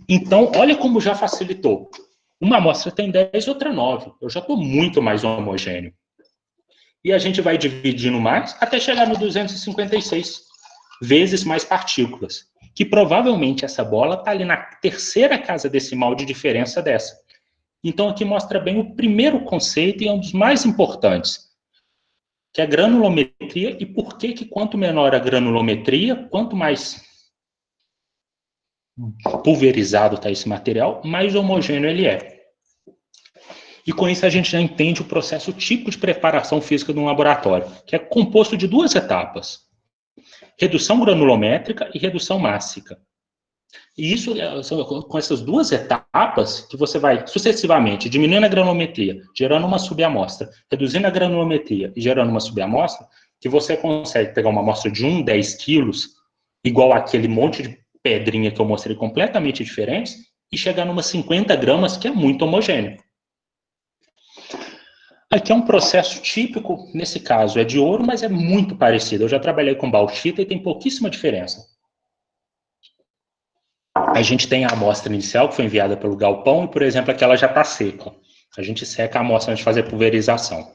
Então, olha como já facilitou. Uma amostra tem 10, outra 9. Eu já estou muito mais homogêneo. E a gente vai dividindo mais até chegar no 256 vezes mais partículas. Que provavelmente essa bola está ali na terceira casa decimal de diferença dessa. Então, aqui mostra bem o primeiro conceito e é um dos mais importantes, que é a granulometria e por que quanto menor a granulometria, quanto mais pulverizado está esse material, mais homogêneo ele é. E com isso a gente já entende o processo típico de preparação física de um laboratório, que é composto de 2 etapas. Redução granulométrica e redução mássica. E isso, com essas 2 etapas, que você vai sucessivamente diminuindo a granulometria, gerando uma subamostra, reduzindo a granulometria e gerando uma subamostra, que você consegue pegar uma amostra de 10 quilos, igual aquele monte de pedrinha que eu mostrei completamente diferentes, e chegar numa 50 gramas, que é muito homogêneo. Aqui é um processo típico, nesse caso é de ouro, mas é muito parecido. Eu já trabalhei com bauxita e tem pouquíssima diferença. A gente tem a amostra inicial, que foi enviada pelo galpão, e, por exemplo, aquela já está seca. A gente seca a amostra antes de fazer a pulverização.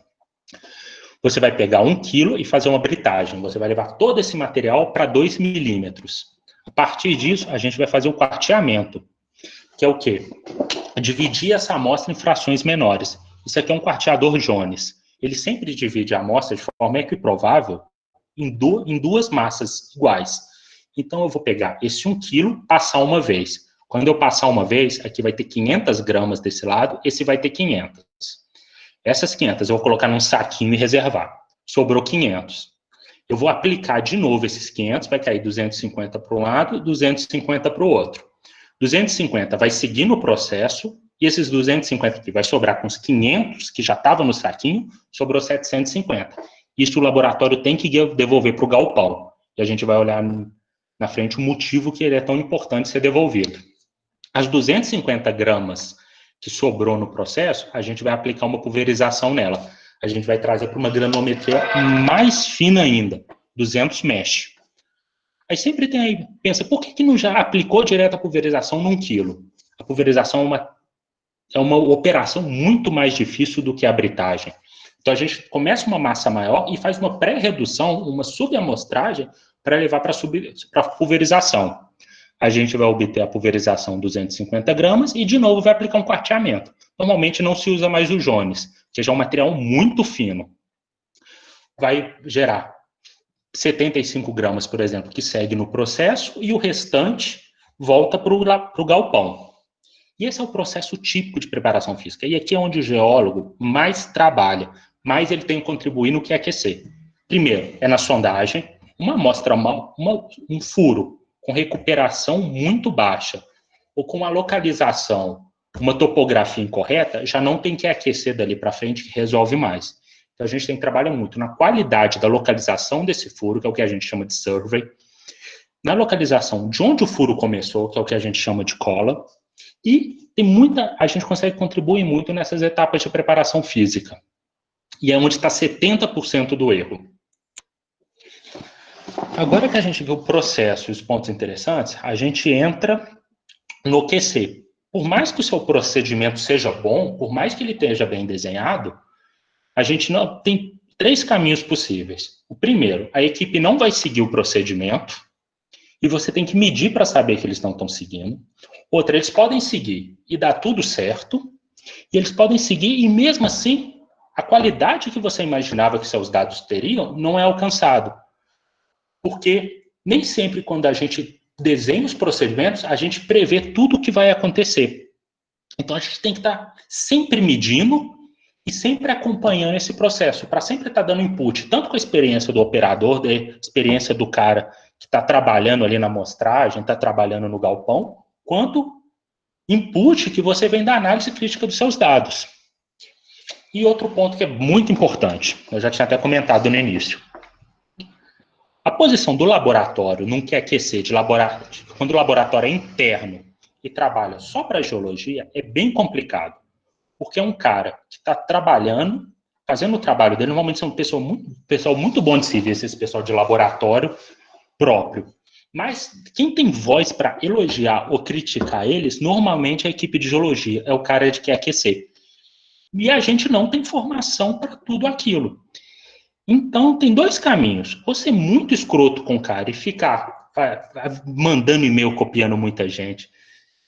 Você vai pegar 1 quilo e fazer uma britagem. Você vai levar todo esse material para 2 milímetros. A partir disso, a gente vai fazer um quarteamento, que é o quê? Dividir essa amostra em frações menores. Isso aqui é um quarteador Jones. Ele sempre divide a amostra de forma equiprovável em duas massas iguais. Então, eu vou pegar esse 1 quilo, passar uma vez. Quando eu passar uma vez, aqui vai ter 500 gramas desse lado, esse vai ter 500. Essas 500 eu vou colocar num saquinho e reservar. Sobrou 500. Eu vou aplicar de novo esses 500, vai cair 250 para um lado, 250 para o outro. 250 vai seguir no processo, e esses 250 aqui vai sobrar com os 500 que já estavam no saquinho, sobrou 750. Isso o laboratório tem que devolver para o galpão. E a gente vai olhar na frente o motivo que ele é tão importante ser devolvido. As 250 gramas que sobrou no processo, a gente vai aplicar uma pulverização nela. A gente vai trazer para uma granometria mais fina ainda, 200 mesh. Aí sempre tem aí, pensa, por que não já aplicou direto a pulverização num quilo? A pulverização é uma operação muito mais difícil do que a britagem. Então a gente começa uma massa maior e faz uma pré-redução, uma subamostragem, para levar para a pulverização. A gente vai obter a pulverização 250 gramas e, de novo, vai aplicar um quarteamento. Normalmente não se usa mais o Jones, que já é um material muito fino. Vai gerar 75 gramas, por exemplo, que segue no processo, e o restante volta para o galpão. E esse é o processo típico de preparação física. E aqui é onde o geólogo mais trabalha, mais ele tem que contribuir no que é aquecer. Primeiro, é na sondagem, uma amostra, um furo com recuperação muito baixa, ou com a localização, uma topografia incorreta, já não tem que aquecer dali para frente, que resolve mais. Então, a gente tem que trabalhar muito na qualidade da localização desse furo, que é o que a gente chama de survey, na localização de onde o furo começou, que é o que a gente chama de cola, e a gente consegue contribuir muito nessas etapas de preparação física. E é onde está 70% do erro. Agora que a gente viu o processo e os pontos interessantes, a gente entra no aquecer. Por mais que o seu procedimento seja bom, por mais que ele esteja bem desenhado, a gente não tem 3 caminhos possíveis. O primeiro, a equipe não vai seguir o procedimento, e você tem que medir para saber que eles não estão seguindo. Outra, eles podem seguir e dar tudo certo, e eles podem seguir e, mesmo assim, a qualidade que você imaginava que seus dados teriam não é alcançado. Porque nem sempre, quando a gente desenha os procedimentos, a gente prevê tudo o que vai acontecer. Então, a gente tem que estar sempre medindo e sempre acompanhando esse processo, para sempre estar dando input, tanto com a experiência do operador, da experiência do cara que está trabalhando ali na amostragem, está trabalhando no galpão, quanto input que você vem da análise crítica dos seus dados. E outro ponto que é muito importante, eu já tinha até comentado no início. A posição do laboratório não quer aquecer de laboratório, quando o laboratório é interno e trabalha só para geologia, é bem complicado. Porque é um cara que está trabalhando, fazendo o trabalho dele, normalmente são pessoal muito bom de serviço, esse pessoal de laboratório próprio. Mas quem tem voz para elogiar ou criticar eles, normalmente é a equipe de geologia, é o cara que quer aquecer. E a gente não tem formação para tudo aquilo. Então, tem 2 caminhos. Ou ser muito escroto com o cara e ficar mandando e-mail, copiando muita gente,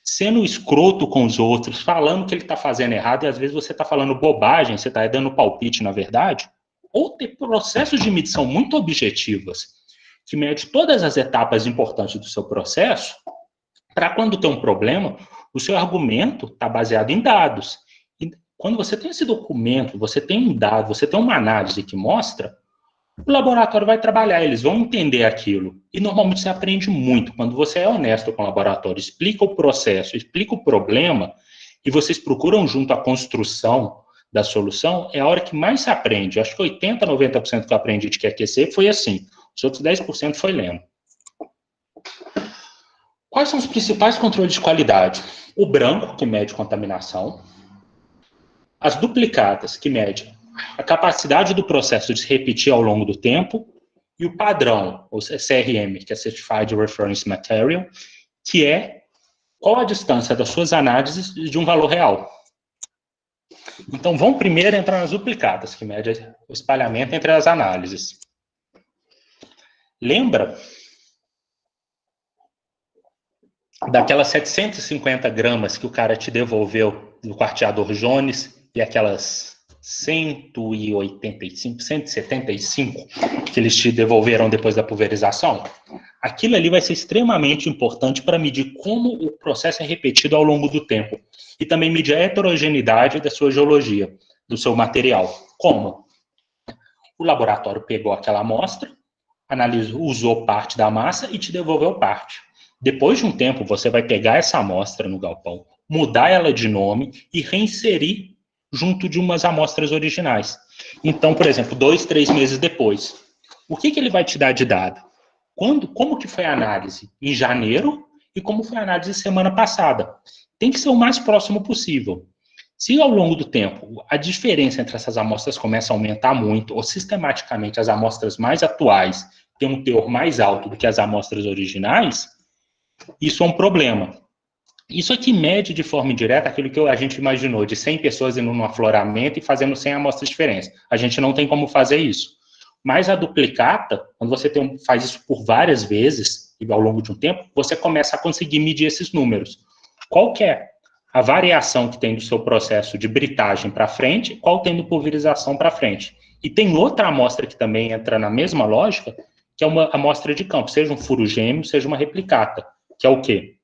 sendo escroto com os outros, falando que ele está fazendo errado, e às vezes você está falando bobagem, você está dando palpite, na verdade, ou ter processos de medição muito objetivos, que mede todas as etapas importantes do seu processo, para quando tem um problema, o seu argumento está baseado em dados. E quando você tem esse documento, você tem um dado, você tem uma análise que mostra, o laboratório vai trabalhar, eles vão entender aquilo. E normalmente você aprende muito. Quando você é honesto com o laboratório, explica o processo, explica o problema, e vocês procuram junto a construção da solução, é a hora que mais se aprende. Acho que 80%, 90% que eu aprendi de que aquecer foi assim. Os outros 10% foi lendo. Quais são os principais controles de qualidade? O branco, que mede contaminação. As duplicadas, que mede a capacidade do processo de se repetir ao longo do tempo. E o padrão, o CRM, que é Certified Reference Material, que é qual a distância das suas análises de um valor real. Então, vamos primeiro entrar nas duplicadas, que mede o espalhamento entre as análises. Lembra daquelas 750 gramas que o cara te devolveu do quarteador Jones e aquelas 185, 175 que eles te devolveram depois da pulverização, aquilo ali vai ser extremamente importante para medir como o processo é repetido ao longo do tempo e também medir a heterogeneidade da sua geologia, do seu material. Como? O laboratório pegou aquela amostra, analisou, usou parte da massa e te devolveu parte. Depois de um tempo, você vai pegar essa amostra no galpão, mudar ela de nome e reinserir junto de umas amostras originais. Então, por exemplo, 2, 3 meses depois, o que ele vai te dar de dado? Como que foi a análise em janeiro e como foi a análise semana passada? Tem que ser o mais próximo possível. Se ao longo do tempo a diferença entre essas amostras começa a aumentar muito, ou sistematicamente as amostras mais atuais têm um teor mais alto do que as amostras originais, isso é um problema. Isso aqui mede de forma indireta aquilo que a gente imaginou, de 100 pessoas indo no afloramento e fazendo 100 amostras diferentes. A gente não tem como fazer isso. Mas a duplicata, quando você faz isso por várias vezes, e ao longo de um tempo, você começa a conseguir medir esses números. Qual que é a variação que tem do seu processo de britagem para frente, qual tem do pulverização para frente? E tem outra amostra que também entra na mesma lógica, que é uma amostra de campo, seja um furo gêmeo, seja uma replicata, que é o quê?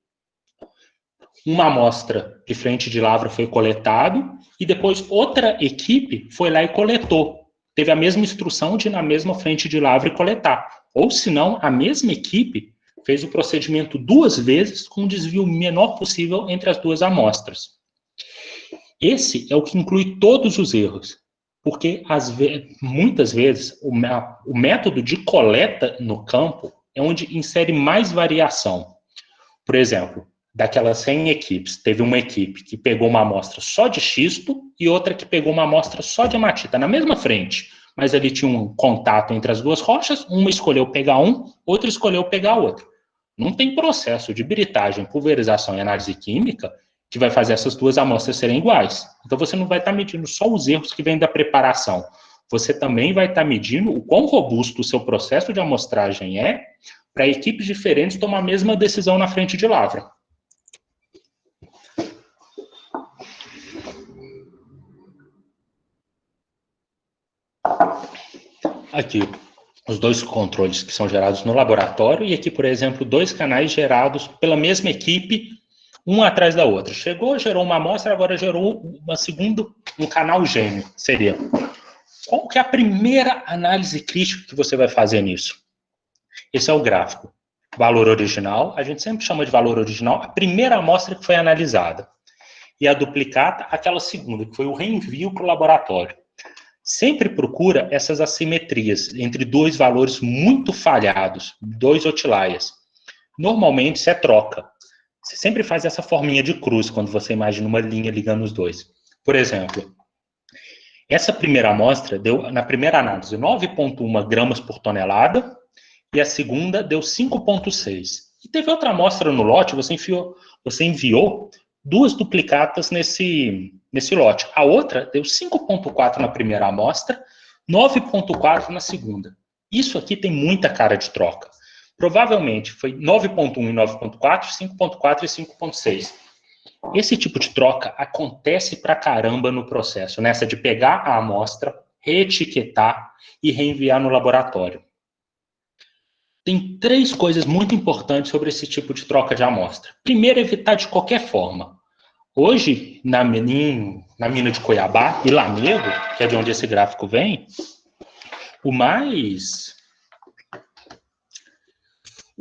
Uma amostra de frente de lavra foi coletado e depois outra equipe foi lá e coletou. Teve a mesma instrução de ir na mesma frente de lavra e coletar. Ou, se não, a mesma equipe fez o procedimento 2 vezes com um desvio menor possível entre as 2 amostras. Esse é o que inclui todos os erros, porque muitas vezes o método de coleta no campo é onde insere mais variação. Por exemplo, daquelas 100 equipes, teve uma equipe que pegou uma amostra só de xisto e outra que pegou uma amostra só de hematita, na mesma frente, mas ali tinha um contato entre as 2 rochas, uma escolheu pegar outra escolheu pegar outro. Não tem processo de britagem, pulverização e análise química que vai fazer essas 2 amostras serem iguais. Então você não vai estar medindo só os erros que vêm da preparação, você também vai estar medindo o quão robusto o seu processo de amostragem é para equipes diferentes tomar a mesma decisão na frente de lavra. Aqui, os 2 controles que são gerados no laboratório e aqui, por exemplo, 2 canais gerados pela mesma equipe, uma atrás da outra. Chegou, gerou uma amostra, agora gerou uma segunda, um canal gêmeo, seria. Qual que é a primeira análise crítica que você vai fazer nisso? Esse é o gráfico. Valor original, a gente sempre chama de valor original a primeira amostra que foi analisada. E a duplicata, aquela segunda, que foi o reenvio para o laboratório. Sempre procura essas assimetrias entre 2 valores muito falhados, 2 outliers. Normalmente, isso é troca. Você sempre faz essa forminha de cruz quando você imagina uma linha ligando os 2. Por exemplo, essa primeira amostra deu, na primeira análise, 9,1 gramas por tonelada e a segunda deu 5,6. E teve outra amostra no lote, você enviou 2 duplicatas nesse lote. A outra deu 5,4 na primeira amostra, 9,4 na segunda. Isso aqui tem muita cara de troca. Provavelmente foi 9,1 e 9,4, 5,4 e 5,6. Esse tipo de troca acontece pra caramba no processo, nessa de pegar a amostra, reetiquetar e reenviar no laboratório. Tem 3 coisas muito importantes sobre esse tipo de troca de amostra. Primeiro, evitar de qualquer forma. Hoje, na mina de Cuiabá e Lamego, que é de onde esse gráfico vem,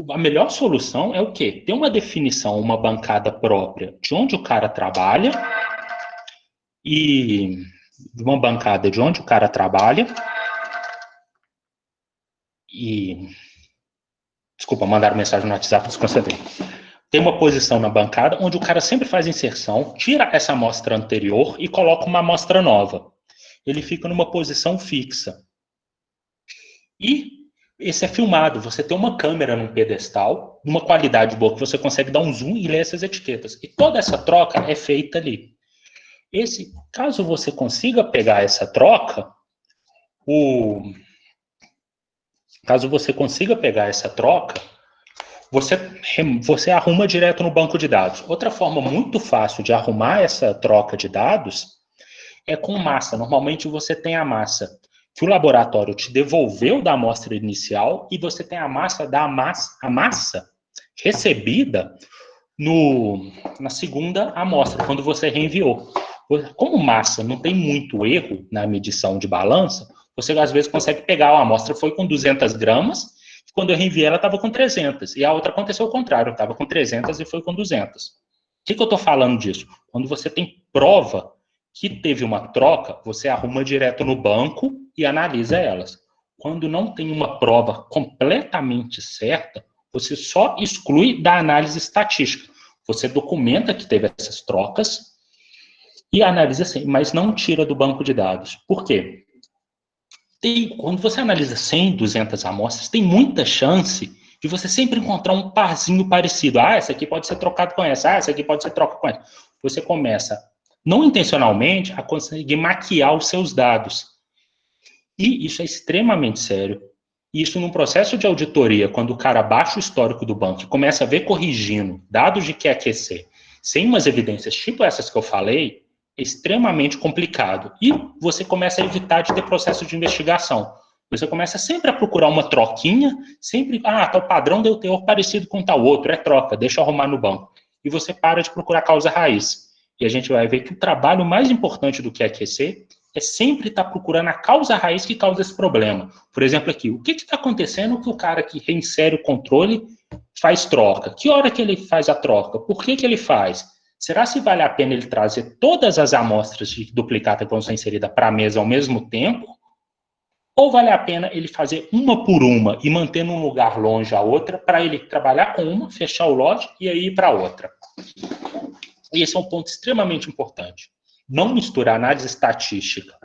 a melhor solução é o quê? Ter uma definição, uma bancada própria de onde o cara trabalha e uma bancada de onde o cara trabalha e... Desculpa, mandaram mensagem no WhatsApp, desconcentrei. Tem uma posição na bancada onde o cara sempre faz inserção, tira essa amostra anterior e coloca uma amostra nova. Ele fica numa posição fixa. E esse é filmado. Você tem uma câmera num pedestal, numa qualidade boa, que você consegue dar um zoom e ler essas etiquetas. E toda essa troca é feita ali. Caso você consiga pegar essa troca, você arruma direto no banco de dados. Outra forma muito fácil de arrumar essa troca de dados é com massa. Normalmente você tem a massa que o laboratório te devolveu da amostra inicial e você tem a massa recebida na segunda amostra, quando você reenviou. Como massa não tem muito erro na medição de balança, você às vezes consegue pegar a amostra foi com 200 gramas, quando eu reenviei ela estava com 300, e a outra aconteceu o contrário, estava com 300 e foi com 200. O que eu estou falando disso? Quando você tem prova que teve uma troca, você arruma direto no banco e analisa elas. Quando não tem uma prova completamente certa, você só exclui da análise estatística. Você documenta que teve essas trocas e analisa assim, mas não tira do banco de dados. Por quê? Quando você analisa 100, 200 amostras, tem muita chance de você sempre encontrar um parzinho parecido. Ah, essa aqui pode ser trocado com essa. Ah, essa aqui pode ser trocado com essa. Você começa, não intencionalmente, a conseguir maquiar os seus dados. E isso é extremamente sério. Isso num processo de auditoria, quando o cara baixa o histórico do banco e começa a ver corrigindo dados de QAQC, sem umas evidências tipo essas que eu falei, é extremamente complicado. E você começa a evitar de ter processo de investigação. Você começa sempre a procurar uma troquinha, sempre, tal padrão deu teor parecido com tal outro, é troca, deixa eu arrumar no banco. E você para de procurar causa raiz. E a gente vai ver que o trabalho mais importante do QAQC é sempre estar procurando a causa raiz que causa esse problema. Por exemplo, aqui, o que está acontecendo que o cara que reinsere o controle faz troca? Que hora que ele faz a troca? Por que ele faz? Será se vale a pena ele trazer todas as amostras de duplicata que vão ser inseridas para a mesa ao mesmo tempo? Ou vale a pena ele fazer uma por uma e manter num lugar longe a outra para ele trabalhar com uma, fechar o lote e aí ir para a outra? E esse é um ponto extremamente importante. Não misturar análise estatística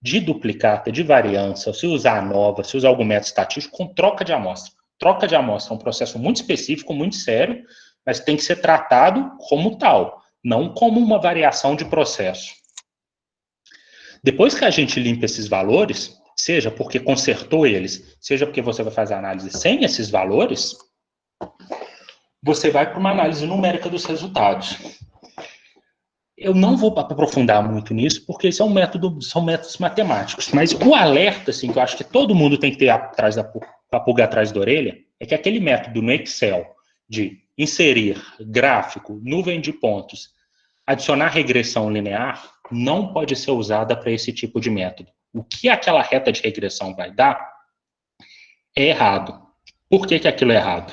de duplicata, de variância, se usar a nova, se usar algum método estatístico, com troca de amostra. Troca de amostra é um processo muito específico, muito sério, mas tem que ser tratado como tal, não como uma variação de processo. Depois que a gente limpa esses valores, seja porque consertou eles, seja porque você vai fazer a análise sem esses valores, você vai para uma análise numérica dos resultados. Eu não vou aprofundar muito nisso, porque são métodos matemáticos. Mas o alerta, assim, que eu acho que todo mundo tem que ter atrás a pulga atrás da orelha, é que aquele método no Excel de inserir gráfico, nuvem de pontos, adicionar regressão linear, não pode ser usada para esse tipo de método. O que aquela reta de regressão vai dar é errado. Por que aquilo é errado?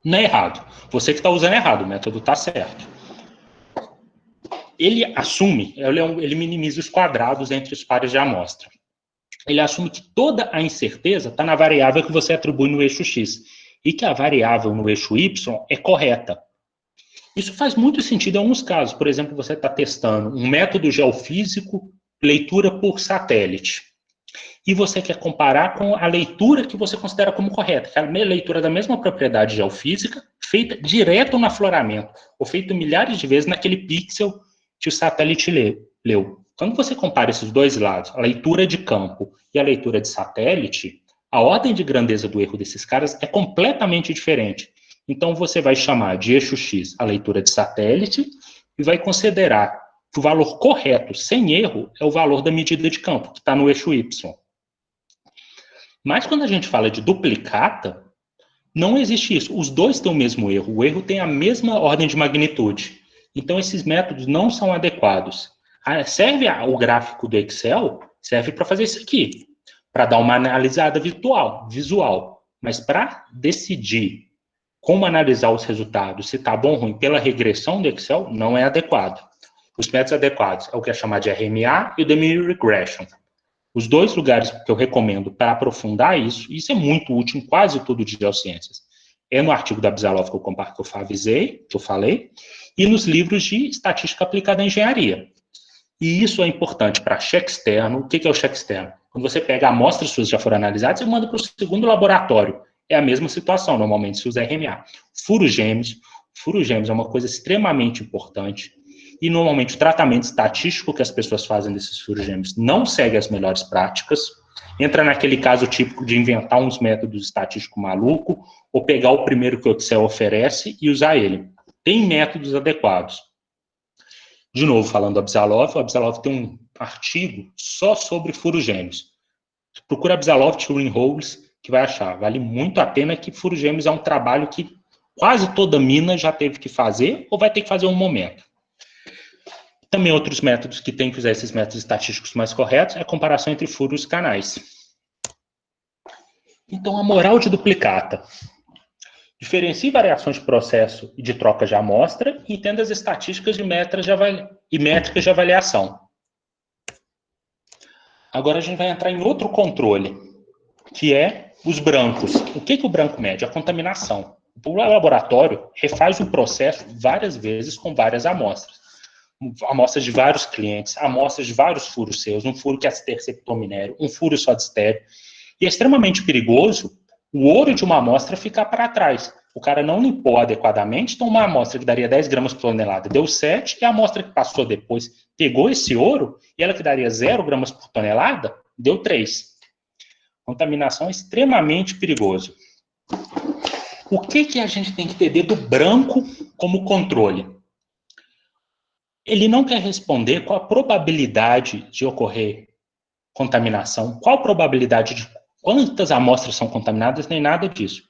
Não é errado. Você que está usando errado, o método está certo. Ele assume, ele minimiza os quadrados entre os pares de amostra. Ele assume que toda a incerteza está na variável que você atribui no eixo X e que a variável no eixo Y é correta. Isso faz muito sentido em alguns casos. Por exemplo, você está testando um método geofísico, leitura por satélite, e você quer comparar com a leitura que você considera como correta, que é a leitura da mesma propriedade geofísica, feita direto no afloramento, ou feita milhares de vezes naquele pixel que o satélite leu. Quando você compara esses dois lados, a leitura de campo e a leitura de satélite, a ordem de grandeza do erro desses caras é completamente diferente. Então, você vai chamar de eixo X a leitura de satélite e vai considerar que o valor correto, sem erro, é o valor da medida de campo, que está no eixo Y. Mas quando a gente fala de duplicata, não existe isso. Os dois têm o mesmo erro. O erro tem a mesma ordem de magnitude. Então, esses métodos não são adequados. Serve o gráfico do Excel, serve para fazer isso aqui, para dar uma analisada visual. Mas para decidir como analisar os resultados, se está bom ou ruim, pela regressão do Excel, não é adequado. Os métodos adequados é o que é chamado de RMA e o de Mean Regression. Os dois lugares que eu recomendo para aprofundar isso é muito útil em quase tudo de geociências. É no artigo da Absalov que eu falei, e nos livros de estatística aplicada à engenharia. E isso é importante para cheque externo. O que é o cheque externo? Quando você pega amostras suas que já foram analisadas, você manda para o segundo laboratório. É a mesma situação, normalmente se usa RMA. Furos gêmeos é uma coisa extremamente importante. E, normalmente, o tratamento estatístico que as pessoas fazem desses furos gêmeos não segue as melhores práticas. Entra naquele caso típico de inventar uns métodos estatísticos maluco ou pegar o primeiro que o Excel oferece e usar ele. Tem métodos adequados. De novo, falando do Absalov, o Absalov tem um artigo só sobre furos gêmeos. Procura Absalov Turing Holes, que vai achar. Vale muito a pena, que furos gêmeos é um trabalho que quase toda mina já teve que fazer ou vai ter que fazer um momento. Também outros métodos que tem que usar esses métodos estatísticos mais corretos é a comparação entre furos e canais. Então, a moral de duplicata. Diferencie variações de processo e de troca de amostra e entenda as estatísticas e métricas de avaliação. Agora a gente vai entrar em outro controle, que é os brancos. O que o branco mede? A contaminação. O laboratório refaz o processo várias vezes com várias amostras. Amostras de vários clientes, amostras de vários furos seus, um furo que interceptou minério, um furo só de estéreo. E é extremamente perigoso o ouro de uma amostra ficar para trás. O cara não limpou adequadamente, então uma amostra que daria 10 gramas por tonelada deu 7, e a amostra que passou depois pegou esse ouro, e ela que daria 0 gramas por tonelada, deu 3. Contaminação é extremamente perigoso. O que a gente tem que entender do branco como controle? Ele não quer responder qual a probabilidade de ocorrer contaminação, qual a probabilidade de quantas amostras são contaminadas, nem nada disso.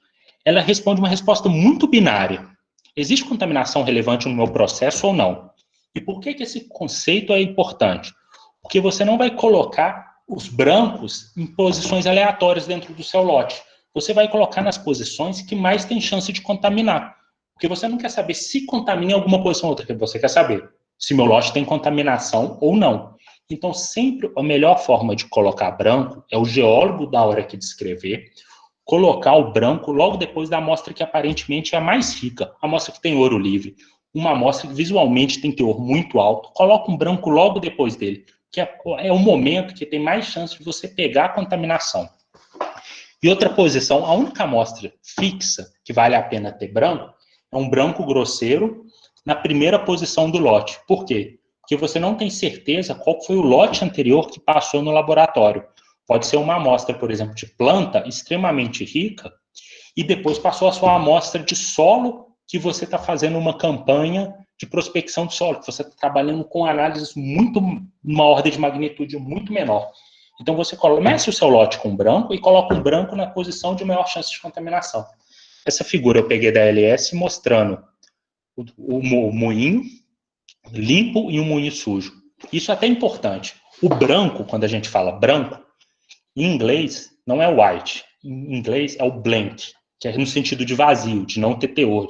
Ela responde uma resposta muito binária. Existe contaminação relevante no meu processo ou não? E por que esse conceito é importante? Porque você não vai colocar os brancos em posições aleatórias dentro do seu lote. Você vai colocar nas posições que mais tem chance de contaminar. Porque você não quer saber se contamina em alguma posição ou outra, você quer saber se meu lote tem contaminação ou não. Então, sempre a melhor forma de colocar branco é o geólogo, na hora que descrever, colocar o branco logo depois da amostra que aparentemente é a mais rica, a amostra que tem ouro livre. Uma amostra que visualmente tem teor muito alto, coloca um branco logo depois dele, que é o momento que tem mais chance de você pegar a contaminação. E outra posição, a única amostra fixa que vale a pena ter branco, é um branco grosseiro na primeira posição do lote. Por quê? Porque você não tem certeza qual foi o lote anterior que passou no laboratório. Pode ser uma amostra, por exemplo, de planta extremamente rica, e depois passou a sua amostra de solo, que você está fazendo uma campanha de prospecção de solo, que você está trabalhando com análises uma ordem de magnitude muito menor. Então, você começa o seu lote com branco e coloca um branco na posição de maior chance de contaminação. Essa figura eu peguei da LS mostrando o moinho limpo e um moinho sujo. Isso é até importante. O branco, quando a gente fala branco, em inglês não é white. Em inglês é o blank, que é no sentido de vazio, de não ter teor,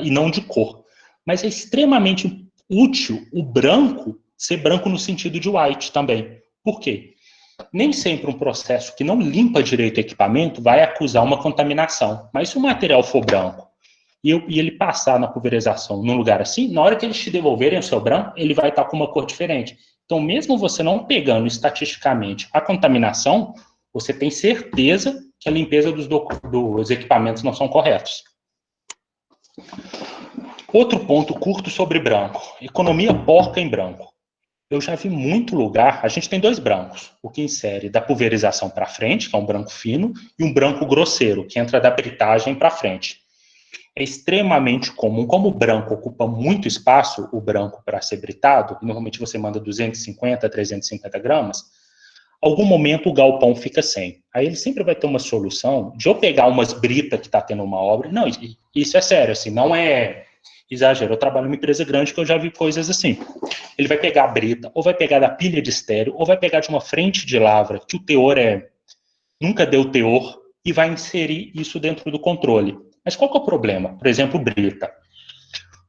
e não de cor. Mas é extremamente útil o branco ser branco no sentido de white também. Por quê? Nem sempre um processo que não limpa direito o equipamento vai acusar uma contaminação. Mas se o material for branco e ele passar na pulverização num lugar assim, na hora que eles te devolverem o seu branco, ele vai estar com uma cor diferente. Então, mesmo você não pegando estatisticamente a contaminação, você tem certeza que a limpeza dos equipamentos não são corretos. Outro ponto curto sobre branco. Economia porca em branco. Eu já vi muito lugar, a gente tem 2 brancos, o que insere da pulverização para frente, que é um branco fino, e um branco grosseiro, que entra da britagem para frente. É extremamente comum, como o branco ocupa muito espaço, o branco para ser britado, e normalmente você manda 250 a 350 gramas, algum momento o galpão fica sem. Aí ele sempre vai ter uma solução de eu pegar umas britas que está tendo uma obra. Não, isso é sério, assim, não é exagero. Eu trabalho numa empresa grande que eu já vi coisas assim. Ele vai pegar a brita, ou vai pegar da pilha de estéreo, ou vai pegar de uma frente de lavra, que o teor nunca deu teor, e vai inserir isso dentro do controle. Mas qual que é o problema? Por exemplo, brita.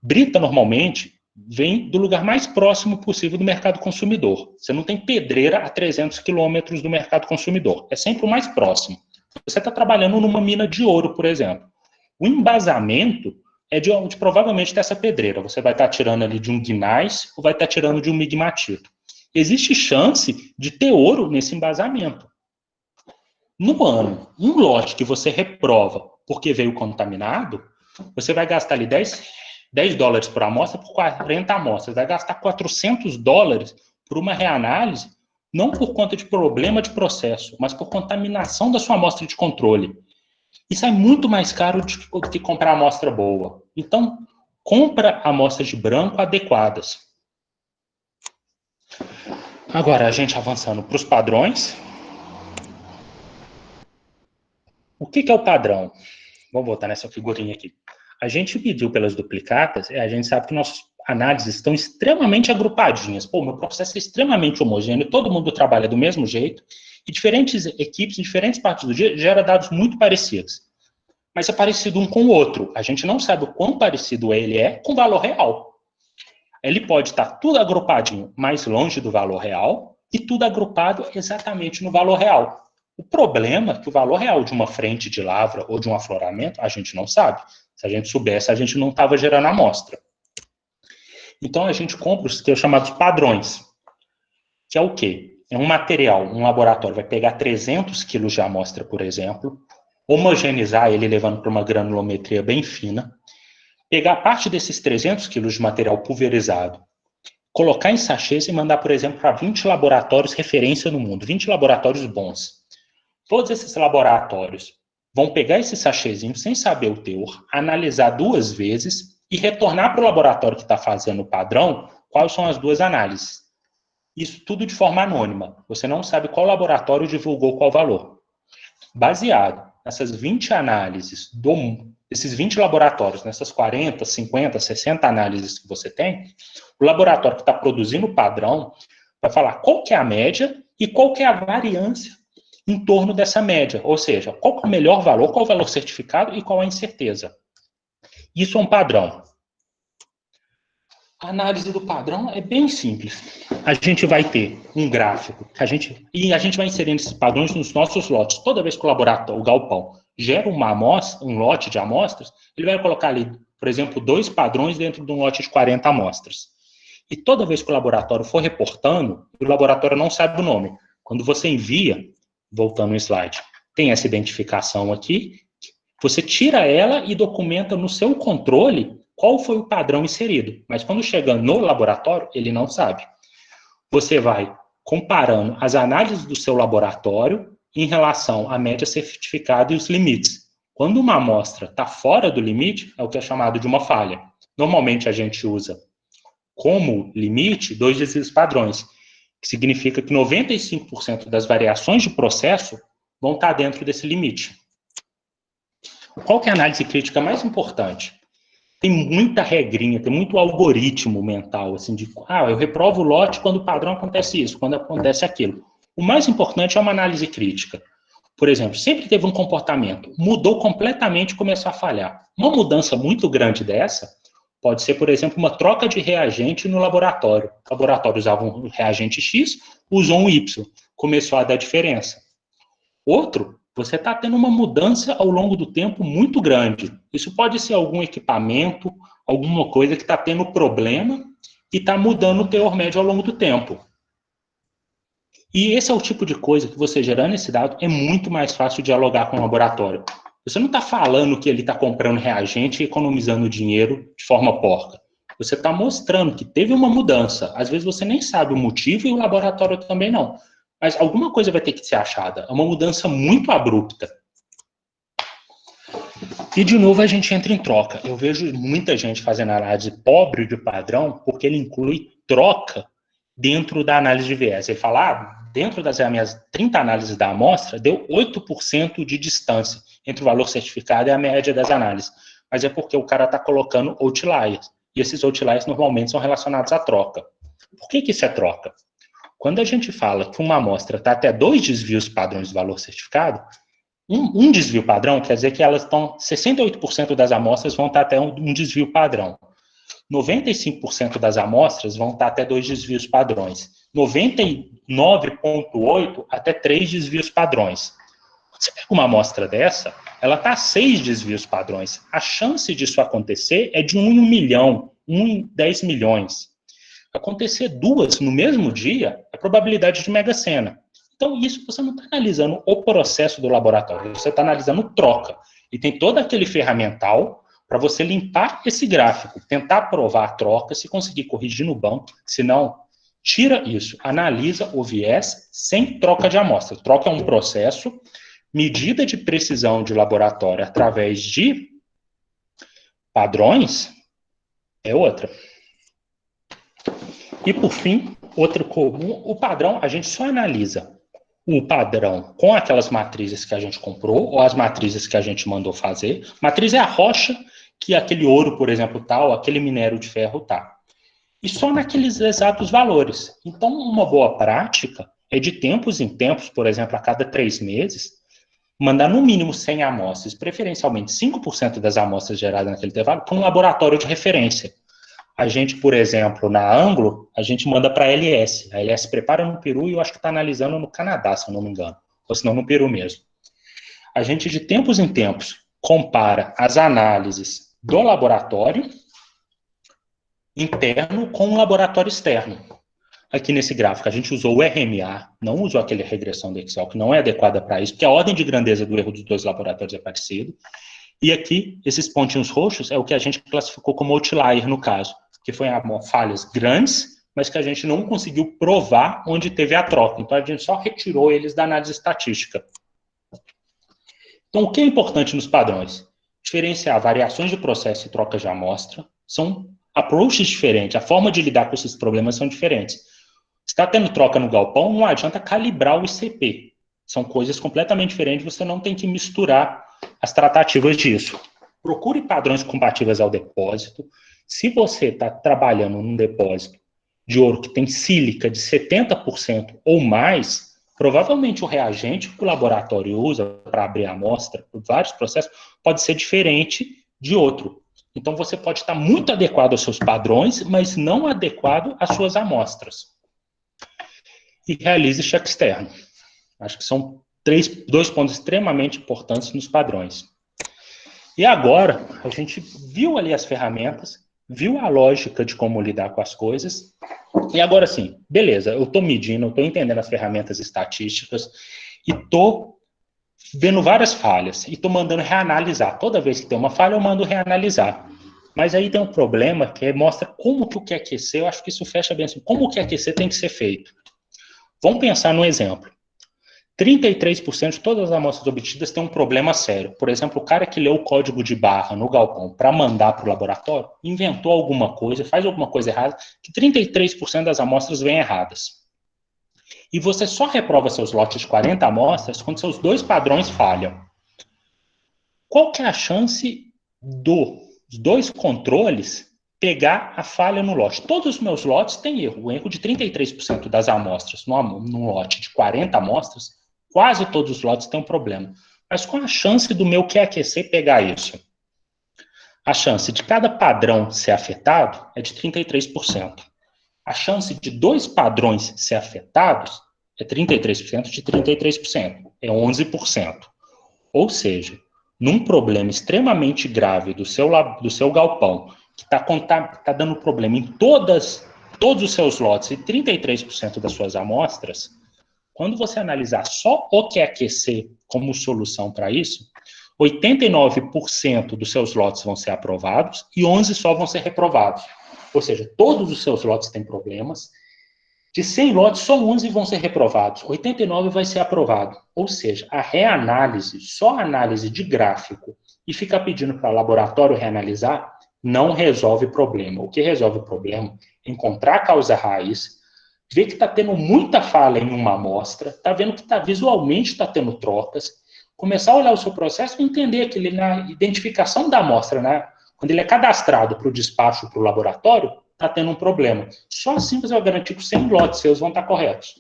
Brita, normalmente, vem do lugar mais próximo possível do mercado consumidor. Você não tem pedreira a 300 quilômetros do mercado consumidor. É sempre o mais próximo. Você está trabalhando numa mina de ouro, por exemplo. O embasamento é de provavelmente dessa pedreira. Você vai estar tirando ali de um guinais ou vai estar tirando de um migmatito. Existe chance de ter ouro nesse embasamento. No ano, um lote que você reprova porque veio contaminado, você vai gastar ali 10 dólares por amostra por 40 amostras. Vai gastar 400 dólares por uma reanálise, não por conta de problema de processo, mas por contaminação da sua amostra de controle. Isso é muito mais caro do que comprar amostra boa. Então, compra amostras de branco adequadas. Agora, a gente avançando para os padrões. O que é o padrão? Vamos voltar nessa figurinha aqui. A gente mediu pelas duplicatas, e a gente sabe que nossas análises estão extremamente agrupadinhas. Pô, meu processo é extremamente homogêneo, todo mundo trabalha do mesmo jeito, e diferentes equipes, em diferentes partes do dia, geram dados muito parecidos. Mas é parecido um com o outro. A gente não sabe o quão parecido ele é com o valor real. Ele pode estar tudo agrupadinho mais longe do valor real e tudo agrupado exatamente no valor real. O problema é que o valor real de uma frente de lavra ou de um afloramento, a gente não sabe. Se a gente soubesse, a gente não estava gerando amostra. Então, a gente compra os que são chamados padrões, que é o quê? É um material, um laboratório vai pegar 300 quilos de amostra, por exemplo, homogeneizar ele levando para uma granulometria bem fina, pegar parte desses 300 quilos de material pulverizado, colocar em sachês e mandar, por exemplo, para 20 laboratórios referência no mundo, 20 laboratórios bons. Todos esses laboratórios vão pegar esse sachêzinho sem saber o teor, analisar 2 vezes e retornar para o laboratório que está fazendo o padrão quais são as 2 análises. Isso tudo de forma anônima. Você não sabe qual laboratório divulgou qual valor. Baseado nessas 20 análises, desses 20 laboratórios, nessas 40, 50, 60 análises que você tem, o laboratório que está produzindo o padrão vai falar qual que é a média e qual que é a variância em torno dessa média, ou seja, qual é o melhor valor, qual é o valor certificado e qual é a incerteza. Isso é um padrão. A análise do padrão é bem simples. A gente vai ter um gráfico, e a gente vai inserindo esses padrões nos nossos lotes. Toda vez que o laboratório, o galpão, gera uma amostra, um lote de amostras, ele vai colocar ali, por exemplo, 2 padrões dentro de um lote de 40 amostras. E toda vez que o laboratório for reportando, o laboratório não sabe o nome. Quando você envia, voltando no slide, tem essa identificação aqui, você tira ela e documenta no seu controle qual foi o padrão inserido. Mas quando chega no laboratório, ele não sabe. Você vai comparando as análises do seu laboratório em relação à média certificada e os limites. Quando uma amostra está fora do limite, é o que é chamado de uma falha. Normalmente a gente usa como limite 2 desvios padrões, que significa que 95% das variações de processo vão estar dentro desse limite. Qual que é a análise crítica mais importante? Tem muita regrinha, tem muito algoritmo mental, assim, de, eu reprovo o lote quando o padrão acontece isso, quando acontece aquilo. O mais importante é uma análise crítica. Por exemplo, sempre teve um comportamento, mudou completamente e começou a falhar. Uma mudança muito grande dessa pode ser, por exemplo, uma troca de reagente no laboratório. O laboratório usava um reagente X, usou um Y, começou a dar diferença. Outro, você está tendo uma mudança ao longo do tempo muito grande. Isso pode ser algum equipamento, alguma coisa que está tendo problema e está mudando o teor médio ao longo do tempo. E esse é o tipo de coisa que você gerando esse dado é muito mais fácil dialogar com o laboratório. Você não está falando que ele está comprando reagente e economizando dinheiro de forma porca. Você está mostrando que teve uma mudança. Às vezes você nem sabe o motivo e o laboratório também não. Mas alguma coisa vai ter que ser achada. É uma mudança muito abrupta. E, de novo, a gente entra em troca. Eu vejo muita gente fazendo análise pobre de padrão porque ele inclui troca dentro da análise de viés. Ele fala, dentro das minhas 30 análises da amostra, deu 8% de distância entre o valor certificado e a média das análises. Mas é porque o cara está colocando outliers. E esses outliers normalmente são relacionados à troca. Por que isso é troca? Quando a gente fala que uma amostra está até 2 desvios padrões do valor certificado, um desvio padrão quer dizer que elas estão, 68% das amostras vão estar até um desvio padrão. 95% das amostras vão estar até 2 desvios padrões. 99,8% até 3 desvios padrões. Você pega uma amostra dessa, ela está a 6 desvios padrões. A chance disso acontecer é de 1 em 1 milhão, 1 em 10 milhões. Acontecer 2 no mesmo dia, é probabilidade de mega sena. Então, isso você não está analisando o processo do laboratório, você está analisando troca. E tem todo aquele ferramental para você limpar esse gráfico, tentar provar a troca, se conseguir corrigir no banco, se não, tira isso, analisa o viés sem troca de amostra. Troca é um processo, medida de precisão de laboratório através de padrões é outra. E, por fim, Outro comum, o padrão, a gente só analisa o padrão com aquelas matrizes que a gente comprou ou as matrizes que a gente mandou fazer. Matriz é a rocha que aquele ouro, por exemplo, tá, ou aquele minério de ferro tá. E só naqueles exatos valores. Então, uma boa prática é de tempos em tempos, por exemplo, a cada 3 meses, mandar no mínimo 100 amostras, preferencialmente 5% das amostras geradas naquele intervalo, para um laboratório de referência. A gente, por exemplo, na Anglo, a gente manda para a LS. A LS prepara no Peru e eu acho que está analisando no Canadá, se eu não me engano. Ou se não, no Peru mesmo. A gente, de tempos em tempos, compara as análises do laboratório interno com o laboratório externo. Aqui nesse gráfico, a gente usou o RMA, não usou aquela regressão do Excel, que não é adequada para isso, porque a ordem de grandeza do erro dos dois laboratórios é parecida. E aqui, esses pontinhos roxos é o que a gente classificou como outlier no caso, que foi falhas grandes, mas que a gente não conseguiu provar onde teve a troca. Então, a gente só retirou eles da análise estatística. Então, o que é importante nos padrões? Diferenciar variações de processo e trocas de amostra. São approaches diferentes, a forma de lidar com esses problemas são diferentes. Se está tendo troca no galpão, não adianta calibrar o ICP. São coisas completamente diferentes, você não tem que misturar as tratativas disso. Procure padrões compatíveis ao depósito. Se você está trabalhando num depósito de ouro que tem sílica de 70% ou mais, provavelmente o reagente que o laboratório usa para abrir a amostra, por vários processos, pode ser diferente de outro. Então, você pode estar muito adequado aos seus padrões, mas não adequado às suas amostras. E realize cheque externo. Acho que são dois pontos extremamente importantes nos padrões. E agora, a gente viu ali as ferramentas, viu a lógica de como lidar com as coisas, e agora sim, beleza, eu estou medindo, eu estou entendendo as ferramentas estatísticas, e estou vendo várias falhas, e estou mandando reanalisar. Toda vez que tem uma falha, eu mando reanalisar. Mas aí tem um problema que mostra como que o QQC, eu acho que isso fecha bem assim, como o QQC tem que ser feito. Vamos pensar num exemplo. 33% de todas as amostras obtidas têm um problema sério. Por exemplo, o cara que leu o código de barra no galpão para mandar para o laboratório, inventou alguma coisa, faz alguma coisa errada, que 33% das amostras vêm erradas. E você só reprova seus lotes de 40 amostras quando seus dois padrões falham. Qual que é a chance dos dois controles pegar a falha no lote? Todos os meus lotes têm erro. O erro de 33% das amostras num lote de 40 amostras, quase todos os lotes têm um problema. Mas qual a chance do meu QAQC pegar isso? A chance de cada padrão ser afetado é de 33%. A chance de dois padrões ser afetados é 33% de 33%. É 11%. Ou seja, num problema extremamente grave do seu galpão, que está dando problema em todos os seus lotes e 33% das suas amostras, quando você analisar só o QAQC como solução para isso, 89% dos seus lotes vão ser aprovados e 11% só vão ser reprovados. Ou seja, todos os seus lotes têm problemas. De 100 lotes, só 11 vão ser reprovados. 89 vai ser aprovado. Ou seja, a reanálise, só análise de gráfico, e ficar pedindo para o laboratório reanalisar, não resolve problema. O que resolve o problema é encontrar a causa raiz, ver que está tendo muita falha em uma amostra, está vendo que visualmente está tendo trocas, começar a olhar o seu processo e entender que ele, na identificação da amostra, né, quando ele é cadastrado para o despacho para o laboratório, está tendo um problema. Só assim você vai garantir que os 100 lotes seus vão estar corretos.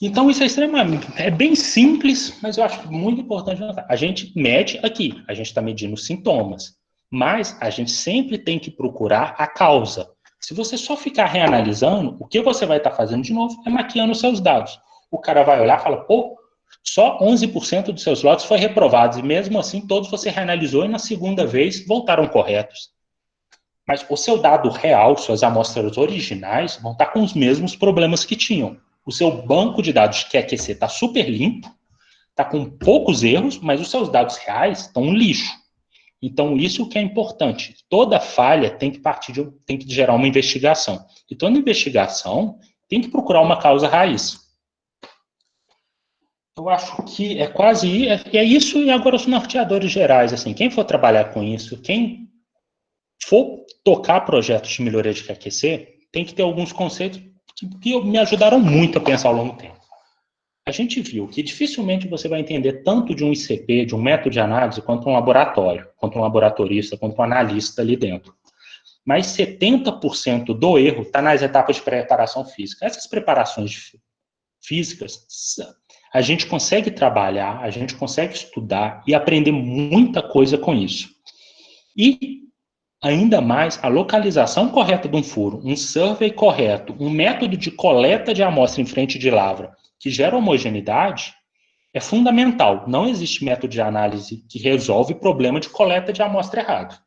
Então, isso é extremamente... É bem simples, mas eu acho muito importante notar. A gente mede aqui, a gente está medindo os sintomas, mas a gente sempre tem que procurar a causa. Se você só ficar reanalisando, o que você vai estar fazendo de novo é maquiando os seus dados. O cara vai olhar e fala, pô, só 11% dos seus lotes foi reprovados, e mesmo assim todos você reanalisou e na segunda vez voltaram corretos. Mas o seu dado real, suas amostras originais, vão estar com os mesmos problemas que tinham. O seu banco de dados de QAQC está super limpo, está com poucos erros, mas os seus dados reais estão um lixo. Então, isso que é importante. Toda falha tem que gerar uma investigação. E toda investigação tem que procurar uma causa raiz. Eu acho que é quase... É isso, e agora os norteadores gerais. Assim, quem for trabalhar com isso, quem for tocar projetos de melhoria de QAQC, tem que ter alguns conceitos que me ajudaram muito a pensar ao longo do tempo. A gente viu que dificilmente você vai entender tanto de um ICP, de um método de análise, quanto um laboratório, quanto um laboratorista, quanto um analista ali dentro. Mas 70% do erro está nas etapas de preparação física. Essas preparações físicas, a gente consegue trabalhar, a gente consegue estudar e aprender muita coisa com isso. E, ainda mais, a localização correta de um furo, um survey correto, um método de coleta de amostra em frente de lavra que gera homogeneidade, é fundamental. Não existe método de análise que resolve o problema de coleta de amostra errado.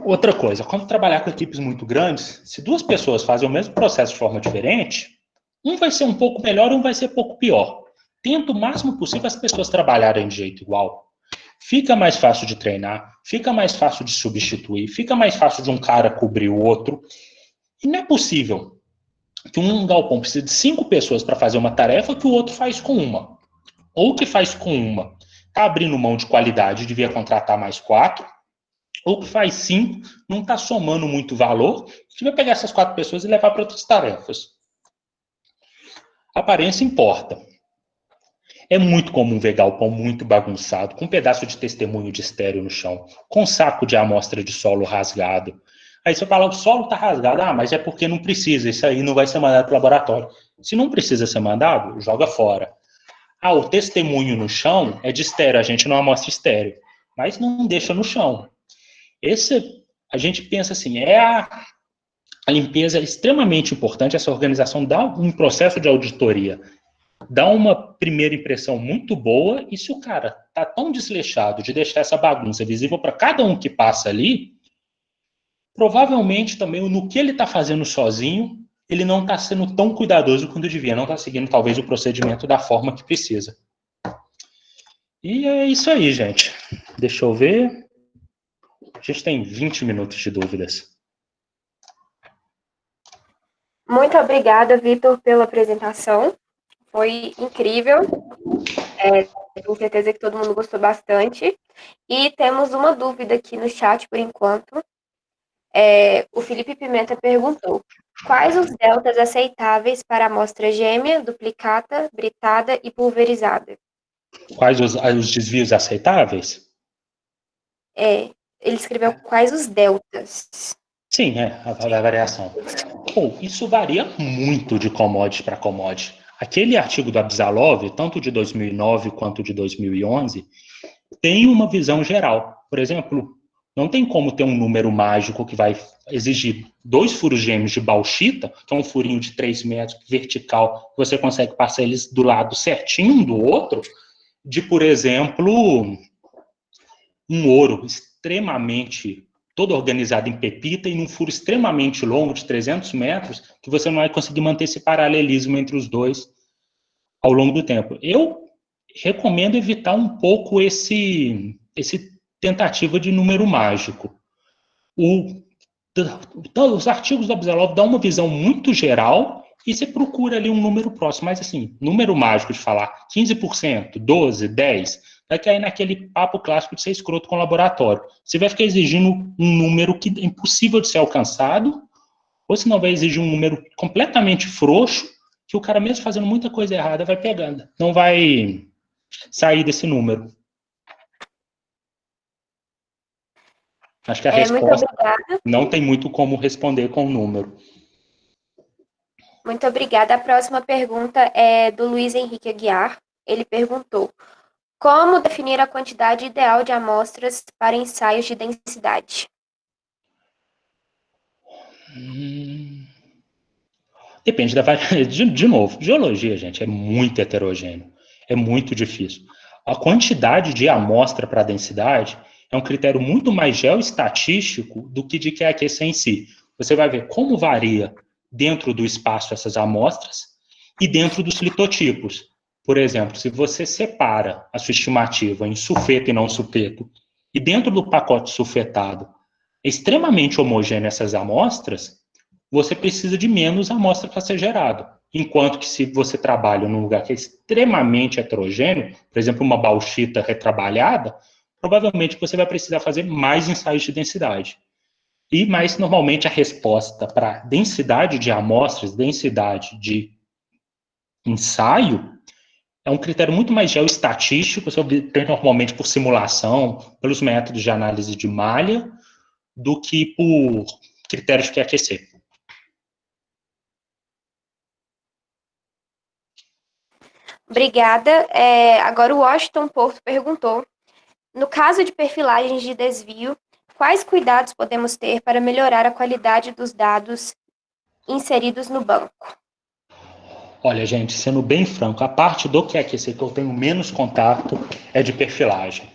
Outra coisa, quando trabalhar com equipes muito grandes, se duas pessoas fazem o mesmo processo de forma diferente, um vai ser um pouco melhor e um vai ser um pouco pior. Tenta o máximo possível as pessoas trabalharem de jeito igual. Fica mais fácil de treinar, fica mais fácil de substituir, fica mais fácil de um cara cobrir o outro. E não é possível que um galpão precise de 5 pessoas para fazer uma tarefa que o outro faz com uma. Ou que faz com uma, está abrindo mão de qualidade, devia contratar mais 4. Ou que faz 5, não está somando muito valor, devia pegar essas 4 pessoas e levar para outras tarefas. A aparência importa. É muito comum ver galpão muito bagunçado, com um pedaço de testemunho de estéreo no chão, com saco de amostra de solo rasgado. Aí você fala, o solo está rasgado. Ah, mas é porque não precisa, isso aí não vai ser mandado para o laboratório. Se não precisa ser mandado, joga fora. Ah, o testemunho no chão é de estéreo, a gente não amostra estéreo, mas não deixa no chão. A gente pensa assim, a limpeza é extremamente importante, essa organização dá um processo de auditoria, dá uma primeira impressão muito boa, e se o cara está tão desleixado de deixar essa bagunça visível para cada um que passa ali, provavelmente também no que ele está fazendo sozinho, ele não está sendo tão cuidadoso quanto devia, não está seguindo talvez o procedimento da forma que precisa. E é isso aí, gente. Deixa eu ver. A gente tem 20 minutos de dúvidas. Muito obrigada, Vitor, pela apresentação. Foi incrível. Tenho certeza que todo mundo gostou bastante. E temos uma dúvida aqui no chat, por enquanto. O Felipe Pimenta perguntou: quais os deltas aceitáveis para amostra gêmea, duplicata, britada e pulverizada? Quais os desvios aceitáveis? Ele escreveu quais os deltas. Sim, a variação. Bom, isso varia muito de commodity para commodity. Aquele artigo do Absalov, tanto de 2009 quanto de 2011, tem uma visão geral. Por exemplo, não tem como ter um número mágico que vai exigir 2 furos gêmeos de bauxita, que é um furinho de 3 metros vertical, você consegue passar eles do lado certinho um do outro, de, por exemplo, um ouro extremamente todo organizado em pepita e num furo extremamente longo de 300 metros, que você não vai conseguir manter esse paralelismo entre os dois ao longo do tempo. Eu recomendo evitar um pouco esse tentativa de número mágico. Os artigos do Absalov dão uma visão muito geral e você procura ali um número próximo, mas assim, número mágico de falar 15%, 12%, 10%, vai cair naquele papo clássico de ser escroto com o laboratório. Você vai ficar exigindo um número que é impossível de ser alcançado, ou senão vai exigir um número completamente frouxo, que o cara mesmo fazendo muita coisa errada vai pegando. Não vai sair desse número. Acho que a resposta não tem muito como responder com o número. Muito obrigada. A próxima pergunta é do Luiz Henrique Aguiar. Ele perguntou: como definir a quantidade ideal de amostras para ensaios de densidade? Depende da variedade. De novo, geologia, gente, é muito heterogêneo. É muito difícil. A quantidade de amostra para a densidade é um critério muito mais geoestatístico do que de QAQC em si. Você vai ver como varia dentro do espaço essas amostras e dentro dos litotipos. Por exemplo, se você separa a sua estimativa em sulfeto e não sulfeto, e dentro do pacote sulfetado é extremamente homogêneo essas amostras, você precisa de menos amostra para ser gerado. Enquanto que se você trabalha num lugar que é extremamente heterogêneo, por exemplo, uma bauxita retrabalhada, provavelmente você vai precisar fazer mais ensaios de densidade. Mas normalmente a resposta para densidade de amostras, densidade de ensaio, é um critério muito mais geoestatístico, você obtém normalmente por simulação, pelos métodos de análise de malha, do que por critérios de QAQC. Obrigada. Agora o Washington Porto perguntou, no caso de perfilagens de desvio, quais cuidados podemos ter para melhorar a qualidade dos dados inseridos no banco? Olha, gente, sendo bem franco, a parte do QAQC que eu tenho menos contato é de perfilagem.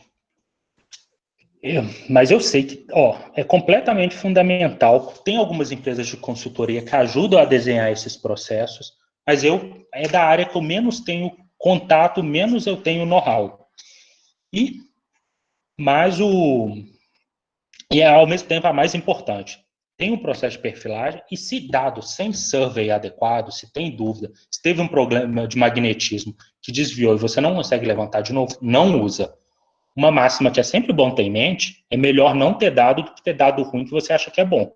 Mas eu sei que, é completamente fundamental. Tem algumas empresas de consultoria que ajudam a desenhar esses processos, mas é da área que eu menos tenho contato, menos eu tenho know-how. Ao mesmo tempo, a mais importante, tem um processo de perfilagem e se dado sem survey adequado, se tem dúvida, se teve um problema de magnetismo que desviou e você não consegue levantar de novo, não usa. Uma máxima que é sempre bom ter em mente é melhor não ter dado do que ter dado ruim que você acha que é bom.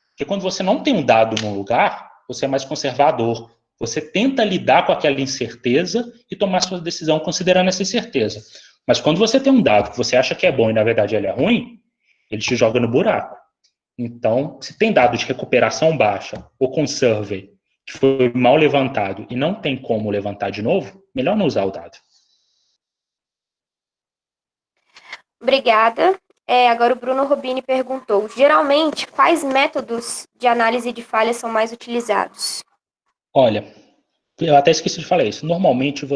Porque quando você não tem um dado num lugar, você é mais conservador. Você tenta lidar com aquela incerteza e tomar sua decisão considerando essa incerteza. Mas quando você tem um dado que você acha que é bom e na verdade ele é ruim, ele te joga no buraco. Então, se tem dado de recuperação baixa ou com survey que foi mal levantado e não tem como levantar de novo, melhor não usar o dado. Obrigada. Agora o Bruno Robini perguntou, geralmente, quais métodos de análise de falhas são mais utilizados? Olha, eu até esqueci de falar isso. Normalmente,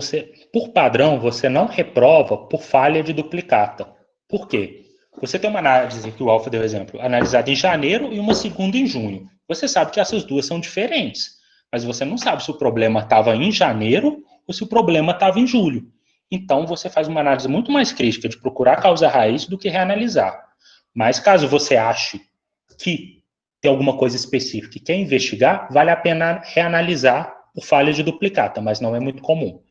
por padrão, você não reprova por falha de duplicata. Por quê? Você tem uma análise, que o Alfa deu exemplo, analisada em janeiro e uma segunda em junho. Você sabe que essas duas são diferentes, mas você não sabe se o problema estava em janeiro ou se o problema estava em julho. Então, você faz uma análise muito mais crítica de procurar a causa raiz do que reanalisar. Mas caso você ache que tem alguma coisa específica e quer investigar, vale a pena reanalisar por falha de duplicata, mas não é muito comum.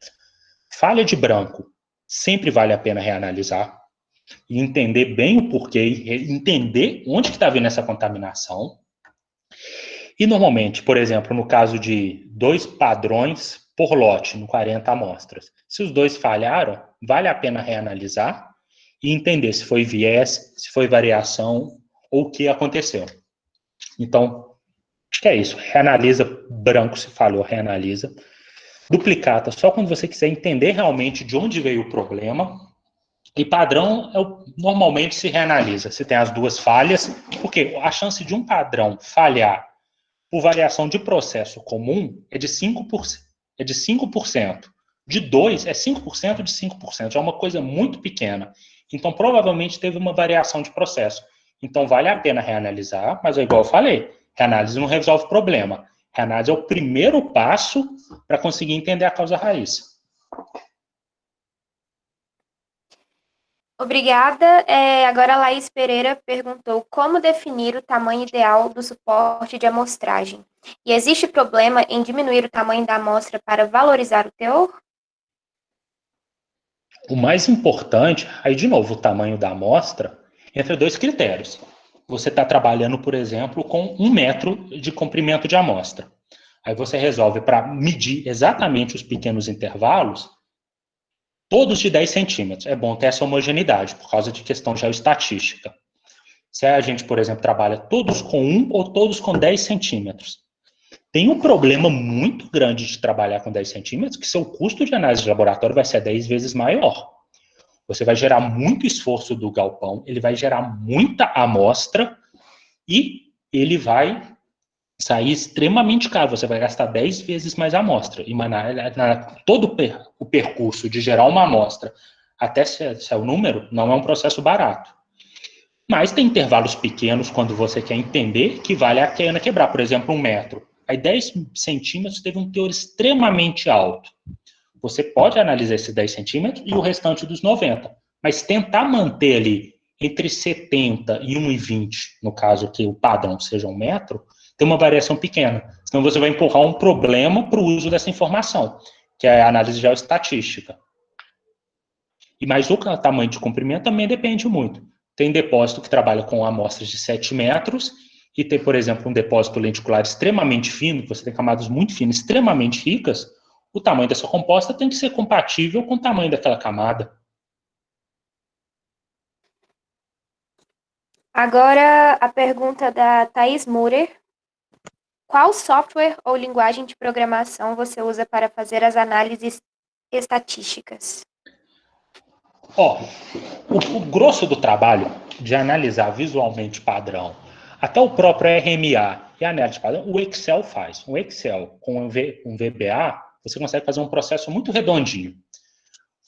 Falha de branco, sempre vale a pena reanalisar e entender bem o porquê, entender onde que está vindo essa contaminação. E normalmente, por exemplo, no caso de 2 padrões por lote, no 40 amostras, se os 2 falharam, vale a pena reanalisar e entender se foi viés, se foi variação ou o que aconteceu. Então, acho que é isso. Reanalisa branco, se falhou, reanalisa. Duplicata, só quando você quiser entender realmente de onde veio o problema. E padrão, normalmente se reanalisa. Se tem as duas falhas, porque a chance de um padrão falhar por variação de processo comum é de 5%. É de 5%. De 2 é 5% de 5%. É uma coisa muito pequena. Então, provavelmente teve uma variação de processo. Então, vale a pena reanalisar, mas é igual eu falei, reanálise não resolve o problema. Reanálise é o primeiro passo para conseguir entender a causa raiz. Obrigada. Agora a Laís Pereira perguntou como definir o tamanho ideal do suporte de amostragem. E existe problema em diminuir o tamanho da amostra para valorizar o teor? O mais importante, aí de novo, o tamanho da amostra, entre 2 critérios. Você está trabalhando, por exemplo, com 1 metro de comprimento de amostra. Aí você resolve para medir exatamente os pequenos intervalos, todos de 10 centímetros. É bom ter essa homogeneidade, por causa de questão geoestatística. Se a gente, por exemplo, trabalha todos com 1 ou todos com 10 centímetros, tem um problema muito grande de trabalhar com 10 centímetros, que seu custo de análise de laboratório vai ser 10 vezes maior. Você vai gerar muito esforço do galpão, ele vai gerar muita amostra e ele vai sair extremamente caro. Você vai gastar 10 vezes mais amostra. E todo o percurso de gerar uma amostra até ser o número não é um processo barato. Mas tem intervalos pequenos quando você quer entender que vale a pena quebrar. Por exemplo, 1 metro. Aí 10 centímetros teve um teor extremamente alto. Você pode analisar esses 10 centímetros e o restante dos 90. Mas tentar manter ali entre 70 e 1,20, no caso que o padrão seja 1 metro, tem uma variação pequena. Senão você vai empurrar um problema para o uso dessa informação, que é a análise geoestatística. Mas o tamanho de comprimento também depende muito. Tem depósito que trabalha com amostras de 7 metros e ter, por exemplo, um depósito lenticular extremamente fino, que você tem camadas muito finas, extremamente ricas, o tamanho dessa composta tem que ser compatível com o tamanho daquela camada. Agora, a pergunta da Thaís Murer. Qual software ou linguagem de programação você usa para fazer as análises estatísticas? Ó, o grosso do trabalho de analisar visualmente padrão, até o próprio RMA e a análise de padrão, o Excel faz. O Excel com um VBA, você consegue fazer um processo muito redondinho.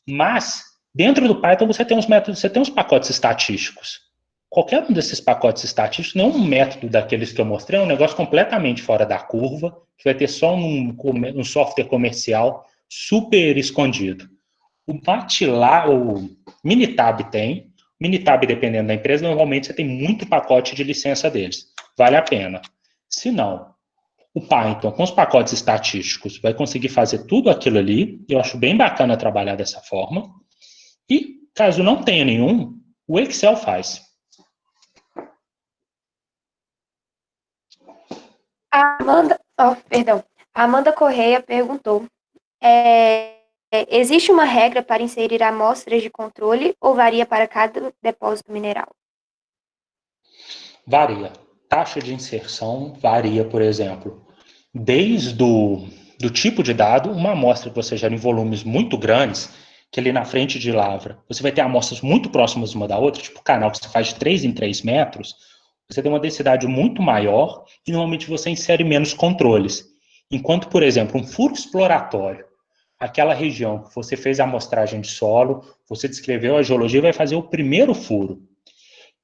Mas, dentro do Python, você tem uns métodos, você tem uns pacotes estatísticos. Qualquer um desses pacotes estatísticos, não um método daqueles que eu mostrei, é um negócio completamente fora da curva, que vai ter só um software comercial super escondido. O MATLAB, o Minitab tem. Minitab, dependendo da empresa, normalmente você tem muito pacote de licença deles. Vale a pena. Se não, o Python, com os pacotes estatísticos, vai conseguir fazer tudo aquilo ali. Eu acho bem bacana trabalhar dessa forma. E, caso não tenha nenhum, o Excel faz. A Amanda Correia perguntou: existe uma regra para inserir amostras de controle ou varia para cada depósito mineral? Varia. Taxa de inserção varia, por exemplo, desde do tipo de dado, uma amostra que você gera em volumes muito grandes, que ali na frente de lavra, você vai ter amostras muito próximas uma da outra, tipo canal que você faz de 3 em 3 metros, você tem uma densidade muito maior e normalmente você insere menos controles. Enquanto, por exemplo, um furo exploratório, aquela região que você fez a amostragem de solo, você descreveu a geologia e vai fazer o primeiro furo.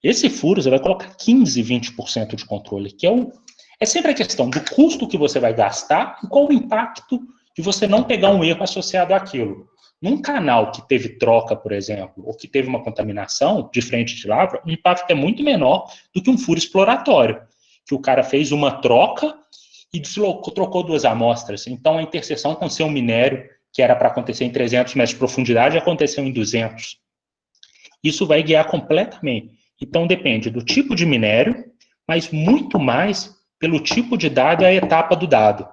Esse furo você vai colocar 15, 20% de controle, que é sempre a questão do custo que você vai gastar e qual o impacto de você não pegar um erro associado àquilo. Num canal que teve troca, por exemplo, ou que teve uma contaminação de frente de lavra, o impacto é muito menor do que um furo exploratório, que o cara fez uma troca e trocou duas amostras. Então, a interseção com seu minério, que era para acontecer em 300 metros de profundidade, aconteceu em 200. Isso vai guiar completamente. Então, depende do tipo de minério, mas muito mais pelo tipo de dado e a etapa do dado.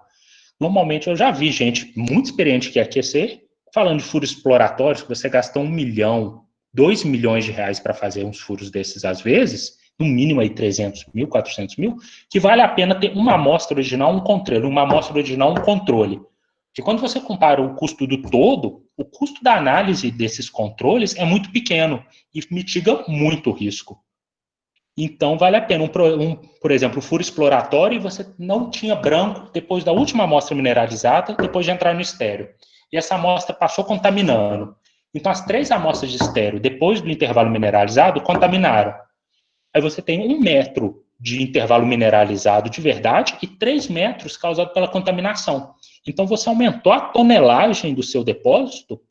Normalmente, eu já vi gente muito experiente que é aquecer, falando de furos exploratórios, que você gasta 1 milhão, 2 milhões de reais para fazer uns furos desses às vezes, no mínimo aí 300 mil, 400 mil, que vale a pena ter uma amostra original, um controle, uma amostra original, um controle. Porque quando você compara o custo do todo, o custo da análise desses controles é muito pequeno e mitiga muito o risco. Então, vale a pena. Por exemplo, o furo exploratório, você não tinha branco depois da última amostra mineralizada, depois de entrar no estéreo. E essa amostra passou contaminando. Então, as 3 amostras de estéreo, depois do intervalo mineralizado, contaminaram. Aí você tem 1 metro de intervalo mineralizado de verdade e 3 metros causado pela contaminação. Então, você aumentou a tonelagem do seu depósito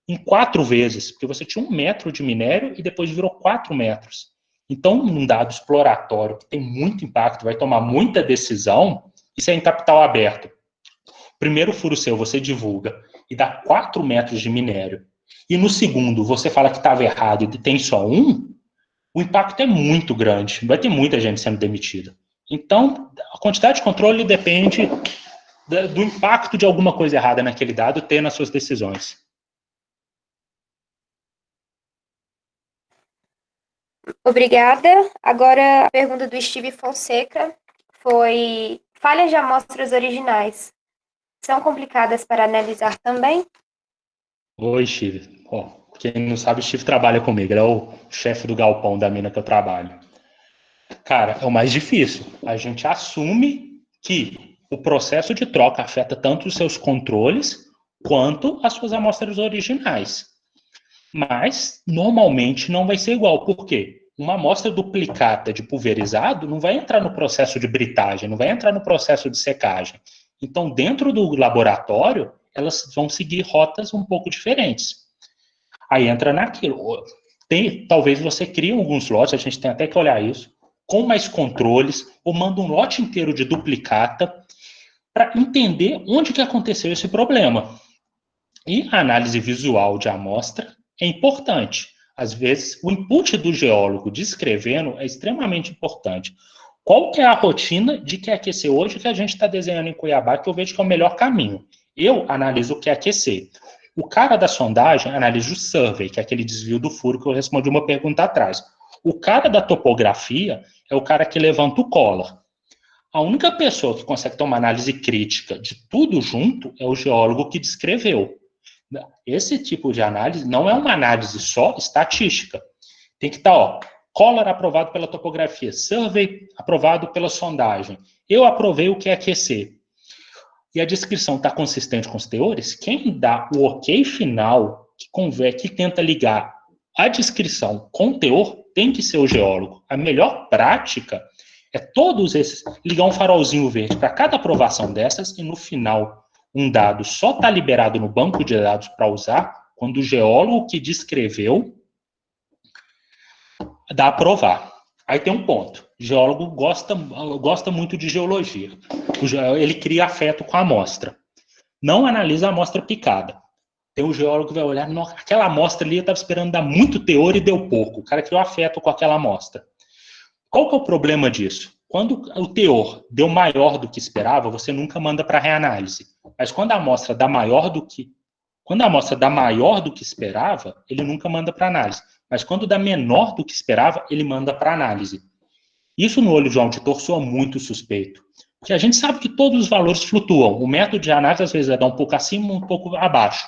em 4 vezes, porque você tinha 1 metro de minério e depois virou 4 metros. Então, um dado exploratório que tem muito impacto, vai tomar muita decisão, isso é em capital aberto. Primeiro furo seu, você divulga e dá 4 metros de minério. E no segundo, você fala que estava errado e tem só 1, o impacto é muito grande. Vai ter muita gente sendo demitida. Então, a quantidade de controle depende do impacto de alguma coisa errada naquele dado ter nas suas decisões. Obrigada. Agora, a pergunta do Steve Fonseca foi: falhas de amostras originais são complicadas para analisar também? Oi, Steve. Ó, quem não sabe, o Steve trabalha comigo. Ele é o chefe do galpão da mina que eu trabalho. Cara, é o mais difícil. A gente assume que o processo de troca afeta tanto os seus controles quanto as suas amostras originais. Mas, normalmente, não vai ser igual. Por quê? Uma amostra duplicata de pulverizado não vai entrar no processo de britagem, não vai entrar no processo de secagem. Então, dentro do laboratório, elas vão seguir rotas um pouco diferentes. Aí entra naquilo. Talvez você crie alguns lotes, a gente tem até que olhar isso, com mais controles, ou manda um lote inteiro de duplicata para entender onde que aconteceu esse problema. E a análise visual de amostra é importante. Às vezes, o input do geólogo descrevendo é extremamente importante. Qual que é a rotina de QAQC hoje que a gente está desenhando em Cuiabá, que eu vejo que é o melhor caminho? Eu analiso o QAQC. O cara da sondagem analisa o survey, que é aquele desvio do furo que eu respondi uma pergunta atrás. O cara da topografia é o cara que levanta o collar. A única pessoa que consegue ter uma análise crítica de tudo junto é o geólogo que descreveu. Esse tipo de análise não é uma análise só estatística. Tem que estar, ó, collar aprovado pela topografia, survey aprovado pela sondagem. Eu aprovei o QAQC. E a descrição está consistente com os teores, quem dá o ok final, que tenta ligar a descrição com o teor, tem que ser o geólogo. A melhor prática é todos esses, ligar um farolzinho verde para cada aprovação dessas, e no final, um dado só está liberado no banco de dados para usar quando o geólogo que descreveu dá aprovar. Aí tem um ponto. O geólogo gosta muito de geologia. Ele cria afeto com a amostra. Não analisa a amostra picada. Tem um geólogo que vai olhar, aquela amostra ali eu estava esperando dar muito teor e deu pouco. O cara criou afeto com aquela amostra. Qual que é o problema disso? Quando o teor deu maior do que esperava, você nunca manda para reanálise. Mas quando a amostra dá maior do que esperava, ele nunca manda para análise. Mas quando dá menor do que esperava, ele manda para análise. Isso no olho de um auditor soa muito suspeito. Porque a gente sabe que todos os valores flutuam. O método de análise, às vezes, vai dar um pouco acima, um pouco abaixo.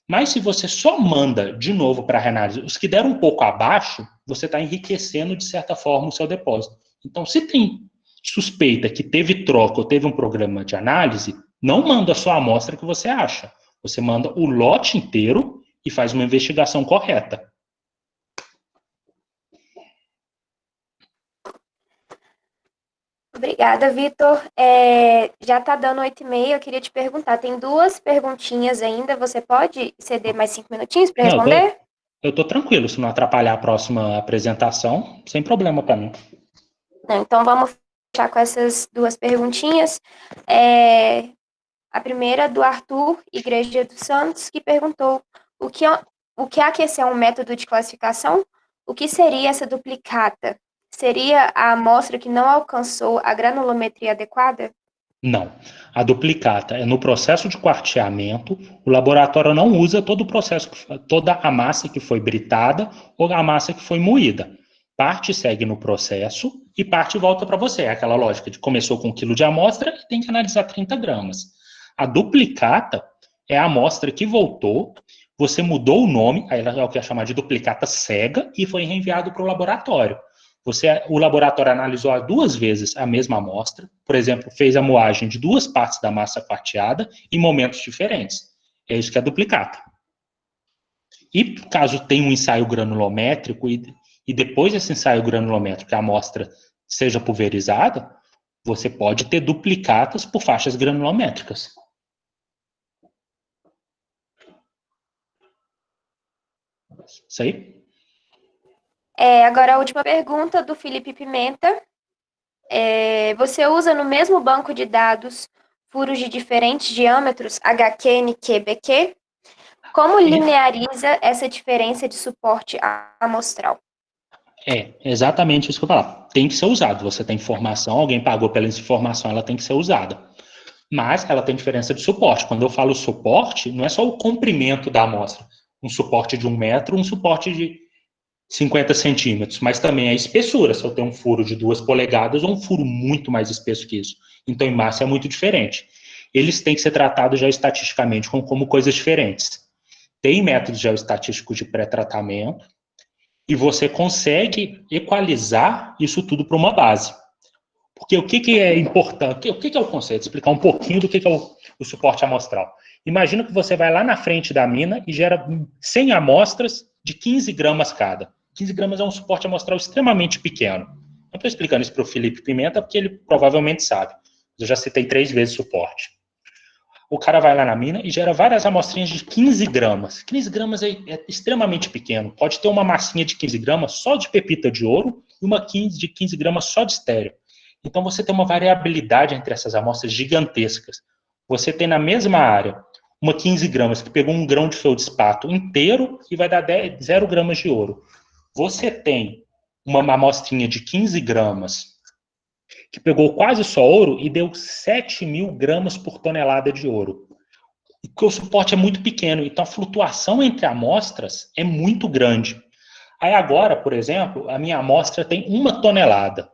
Mas se você só manda de novo para a reanálise os que deram um pouco abaixo, você está enriquecendo, de certa forma, o seu depósito. Então, se tem suspeita que teve troca ou teve um programa de análise, não manda só a amostra que você acha. Você manda o lote inteiro e faz uma investigação correta. Obrigada, Vitor. Já está dando 8h30, eu queria te perguntar, tem 2 perguntinhas ainda, você pode ceder mais 5 minutinhos para responder? Eu estou tranquilo, se não atrapalhar a próxima apresentação, sem problema para mim. Não, então vamos fechar com essas 2 perguntinhas. A primeira do Arthur, Igreja dos Santos, que perguntou o que QAQC é um método de classificação? O que seria essa duplicata? Seria a amostra que não alcançou a granulometria adequada? Não. A duplicata é no processo de quarteamento, o laboratório não usa todo o processo, toda a massa que foi britada ou a massa que foi moída. Parte segue no processo e parte volta para você. É aquela lógica de começou com 1 quilo de amostra e tem que analisar 30 gramas. A duplicata é a amostra que voltou, você mudou o nome, aí ela é o que é chamado de duplicata cega e foi reenviado para o laboratório. O laboratório analisou 2 vezes a mesma amostra, por exemplo, fez a moagem de 2 partes da massa quarteada em momentos diferentes. É isso que é duplicata. E caso tenha um ensaio granulométrico e depois desse ensaio granulométrico a amostra seja pulverizada, você pode ter duplicatas por faixas granulométricas. Isso aí? Agora a última pergunta do Felipe Pimenta. Você usa no mesmo banco de dados furos de diferentes diâmetros, HQ, NQ, BQ? Como lineariza essa diferença de suporte amostral? É exatamente isso que eu falava. Tem que ser usado. Você tem informação, alguém pagou pela informação, ela tem que ser usada. Mas ela tem diferença de suporte. Quando eu falo suporte, não é só o comprimento da amostra. Um suporte de 1 metro, um suporte de 50 centímetros, mas também a espessura, se eu tenho um furo de 2 polegadas ou um furo muito mais espesso que isso. Então, em massa é muito diferente. Eles têm que ser tratados já estatisticamente como coisas diferentes. Tem métodos geoestatísticos de pré-tratamento e você consegue equalizar isso tudo para uma base. Porque o que é importante? O que é o conceito? Explicar um pouquinho do que é o suporte amostral. Imagina que você vai lá na frente da mina e gera 100 amostras de 15 gramas cada. 15 gramas é um suporte amostral extremamente pequeno. Eu estou explicando isso para o Felipe Pimenta porque ele provavelmente sabe. Eu já citei 3 vezes suporte. O cara vai lá na mina e gera várias amostrinhas de 15 gramas. 15 gramas é extremamente pequeno. Pode ter uma massinha de 15 gramas só de pepita de ouro e uma de 15 gramas só de estéreo. Então, você tem uma variabilidade entre essas amostras gigantescas. Você tem na mesma área uma 15 gramas que pegou um grão de feldspato inteiro e vai dar 0 gramas de ouro. Você tem uma amostrinha de 15 gramas que pegou quase só ouro e deu 7.000 gramas por tonelada de ouro. Porque o suporte é muito pequeno, então a flutuação entre amostras é muito grande. Aí agora, por exemplo, a minha amostra tem 1 tonelada.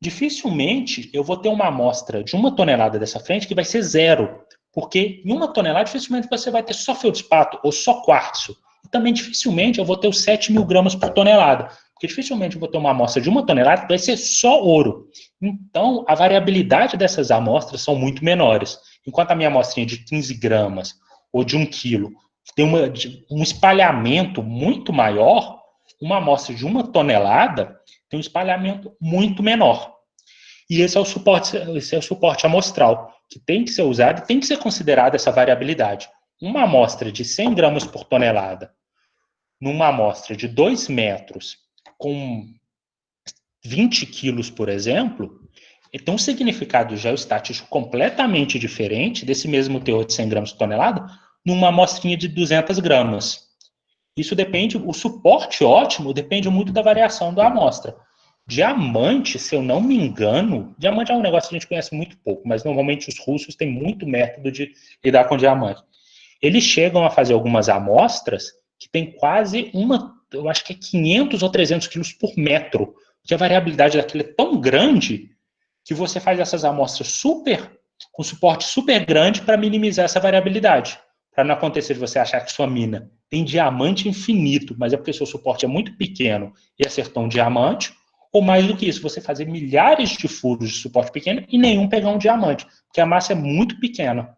Dificilmente eu vou ter uma amostra de 1 tonelada dessa frente que vai ser zero, porque em 1 tonelada dificilmente você vai ter só feldspato ou só quartzo. E também dificilmente eu vou ter os 7.000 gramas por tonelada, porque dificilmente eu vou ter uma amostra de 1 tonelada que vai ser só ouro. Então, a variabilidade dessas amostras são muito menores. Enquanto a minha amostrinha de 15 gramas ou de 1 quilo tem um espalhamento muito maior, uma amostra de 1 tonelada tem um espalhamento muito menor. E esse é o suporte amostral, que tem que ser usado e tem que ser considerada essa variabilidade. Uma amostra de 100 gramas por tonelada, numa amostra de 2 metros, com 20 quilos, por exemplo, tem um significado geoestatístico completamente diferente desse mesmo teor de 100 gramas por tonelada, numa amostrinha de 200 gramas. Isso depende, o suporte ótimo depende muito da variação da amostra. Diamante, se eu não me engano, diamante é um negócio que a gente conhece muito pouco, mas normalmente os russos têm muito método de lidar com diamante. Eles chegam a fazer algumas amostras que tem quase eu acho que é 500 ou 300 quilos por metro, que a variabilidade daquilo é tão grande que você faz essas amostras com suporte super grande para minimizar essa variabilidade. Para não acontecer de você achar que sua mina tem diamante infinito, mas é porque seu suporte é muito pequeno e acertou um diamante, ou mais do que isso, você fazer milhares de furos de suporte pequeno e nenhum pegar um diamante, porque a massa é muito pequena.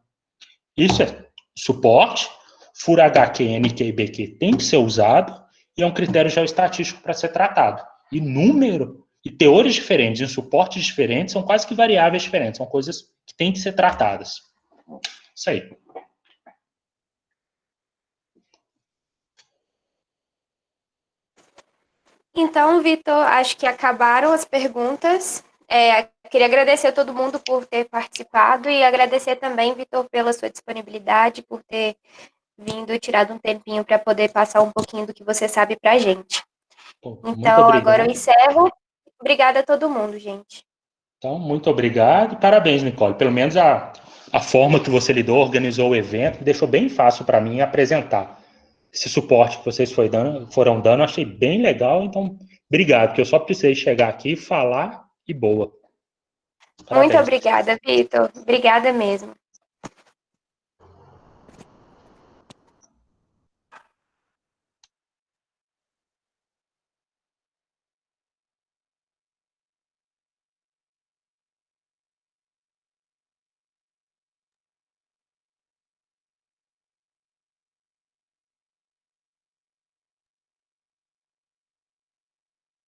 Isso é suporte, furo HQ, NQ e BQ tem que ser usado e é um critério geoestatístico para ser tratado. E número e teores diferentes, em suportes diferentes, são quase que variáveis diferentes, são coisas que têm que ser tratadas. Isso aí. Então, Vitor, acho que acabaram as perguntas. Queria agradecer a todo mundo por ter participado e agradecer também, Vitor, pela sua disponibilidade, por ter vindo e tirado um tempinho para poder passar um pouquinho do que você sabe para a gente. Muito Então, agora eu obrigado. encerro. Obrigada a todo mundo, gente. Então, muito obrigado e parabéns, Nicole. Pelo menos a forma que você lidou, organizou o evento, deixou bem fácil para mim apresentar. Esse suporte que vocês foram dando, achei bem legal. Então, obrigado, porque eu só precisei chegar aqui, falar e boa. Muito Parabéns. obrigada, Vitor. Obrigada mesmo.